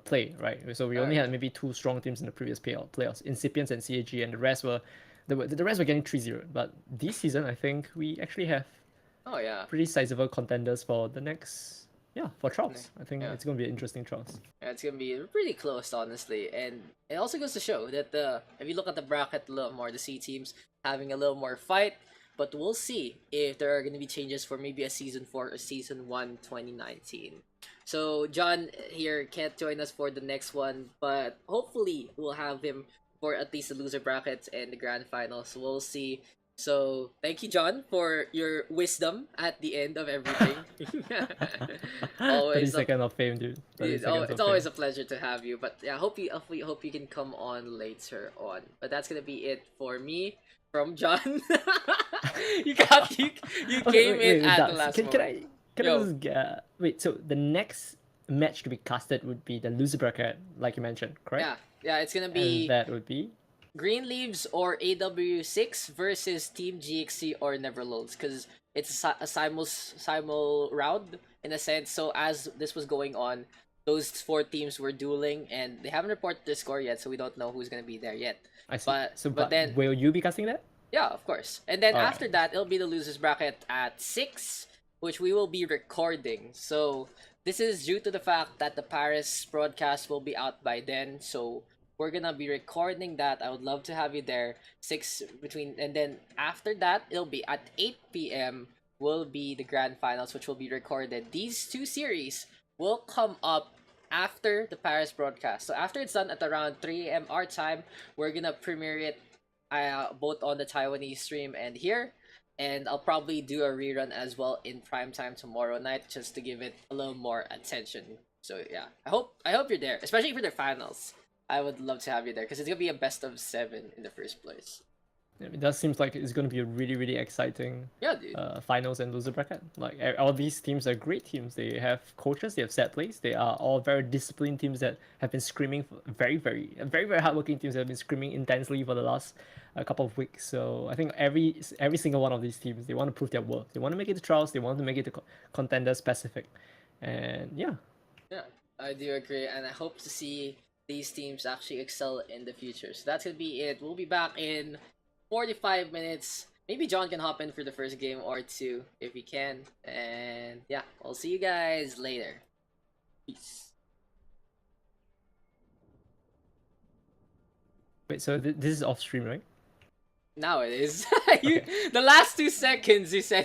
play, right? So we only had maybe 2 strong teams in the previous playoffs, Incipients and CAG, and the rest were the rest were getting 3-0. But this season, I think we actually have pretty sizable contenders for the next for trials. I think it's gonna be an interesting trials. Yeah, it's gonna be pretty close, honestly, and it also goes to show that if you look at the bracket a little more, the C teams having a little more fight. But we'll see if there are going to be changes for maybe a Season 4 or Season 1 2019. So John here can't join us for the next one, but hopefully we'll have him for at least the loser brackets and the grand finals. We'll see. So thank you, John, for your wisdom at the end of everything. Always 30 seconds of fame, dude. It's always a pleasure to have you. But yeah, hope you can come on later on. But that's gonna be it for me. From John. you came in at the last moment. Can I just wait, so the next match to be casted would be the loser bracket, like you mentioned, correct? Yeah, it's gonna be and that would be Green Leaves or AW6 versus Team GXC or Neverloads, because it's a simul round in a sense. So as this was going on, those 4 teams were dueling, and they haven't reported the score yet, so we don't know who's gonna be there yet. I see. But then will you be casting that? Yeah, of course. And then after that, it'll be the losers bracket at 6, which we will be recording. So this is due to the fact that the Paris broadcast will be out by then. So we're gonna be recording that. I would love to have you there. And then after that, it'll be at 8 p.m. will be the grand finals, which will be recorded. These 2 series will come up after the Paris broadcast. So after it's done at around 3 a.m. our time, we're gonna premiere it both on the Taiwanese stream and here. And I'll probably do a rerun as well in prime time tomorrow night, just to give it a little more attention. So yeah, I hope you're there, especially for the finals. I would love to have you there because it's gonna be a best of 7 in the first place. Yeah, it does seem like it's going to be a really, really exciting finals and loser bracket. Like all these teams are great teams. They have coaches, they have set plays. They are all very disciplined teams that have been screaming for very, very hardworking teams that have been screaming intensely for the last couple of weeks. So I think every single one of these teams, they want to prove their worth. They want to make it to trials. They want to make it to contender specific, and yeah, I do agree, and I hope to see these teams actually excel in the future. So that's gonna be it. We'll be back in 45 minutes. Maybe John can hop in for the first game or 2 if he can. And yeah, I'll see you guys later. Peace. Wait, so this is off stream, right? Now it is. The last 2 seconds you said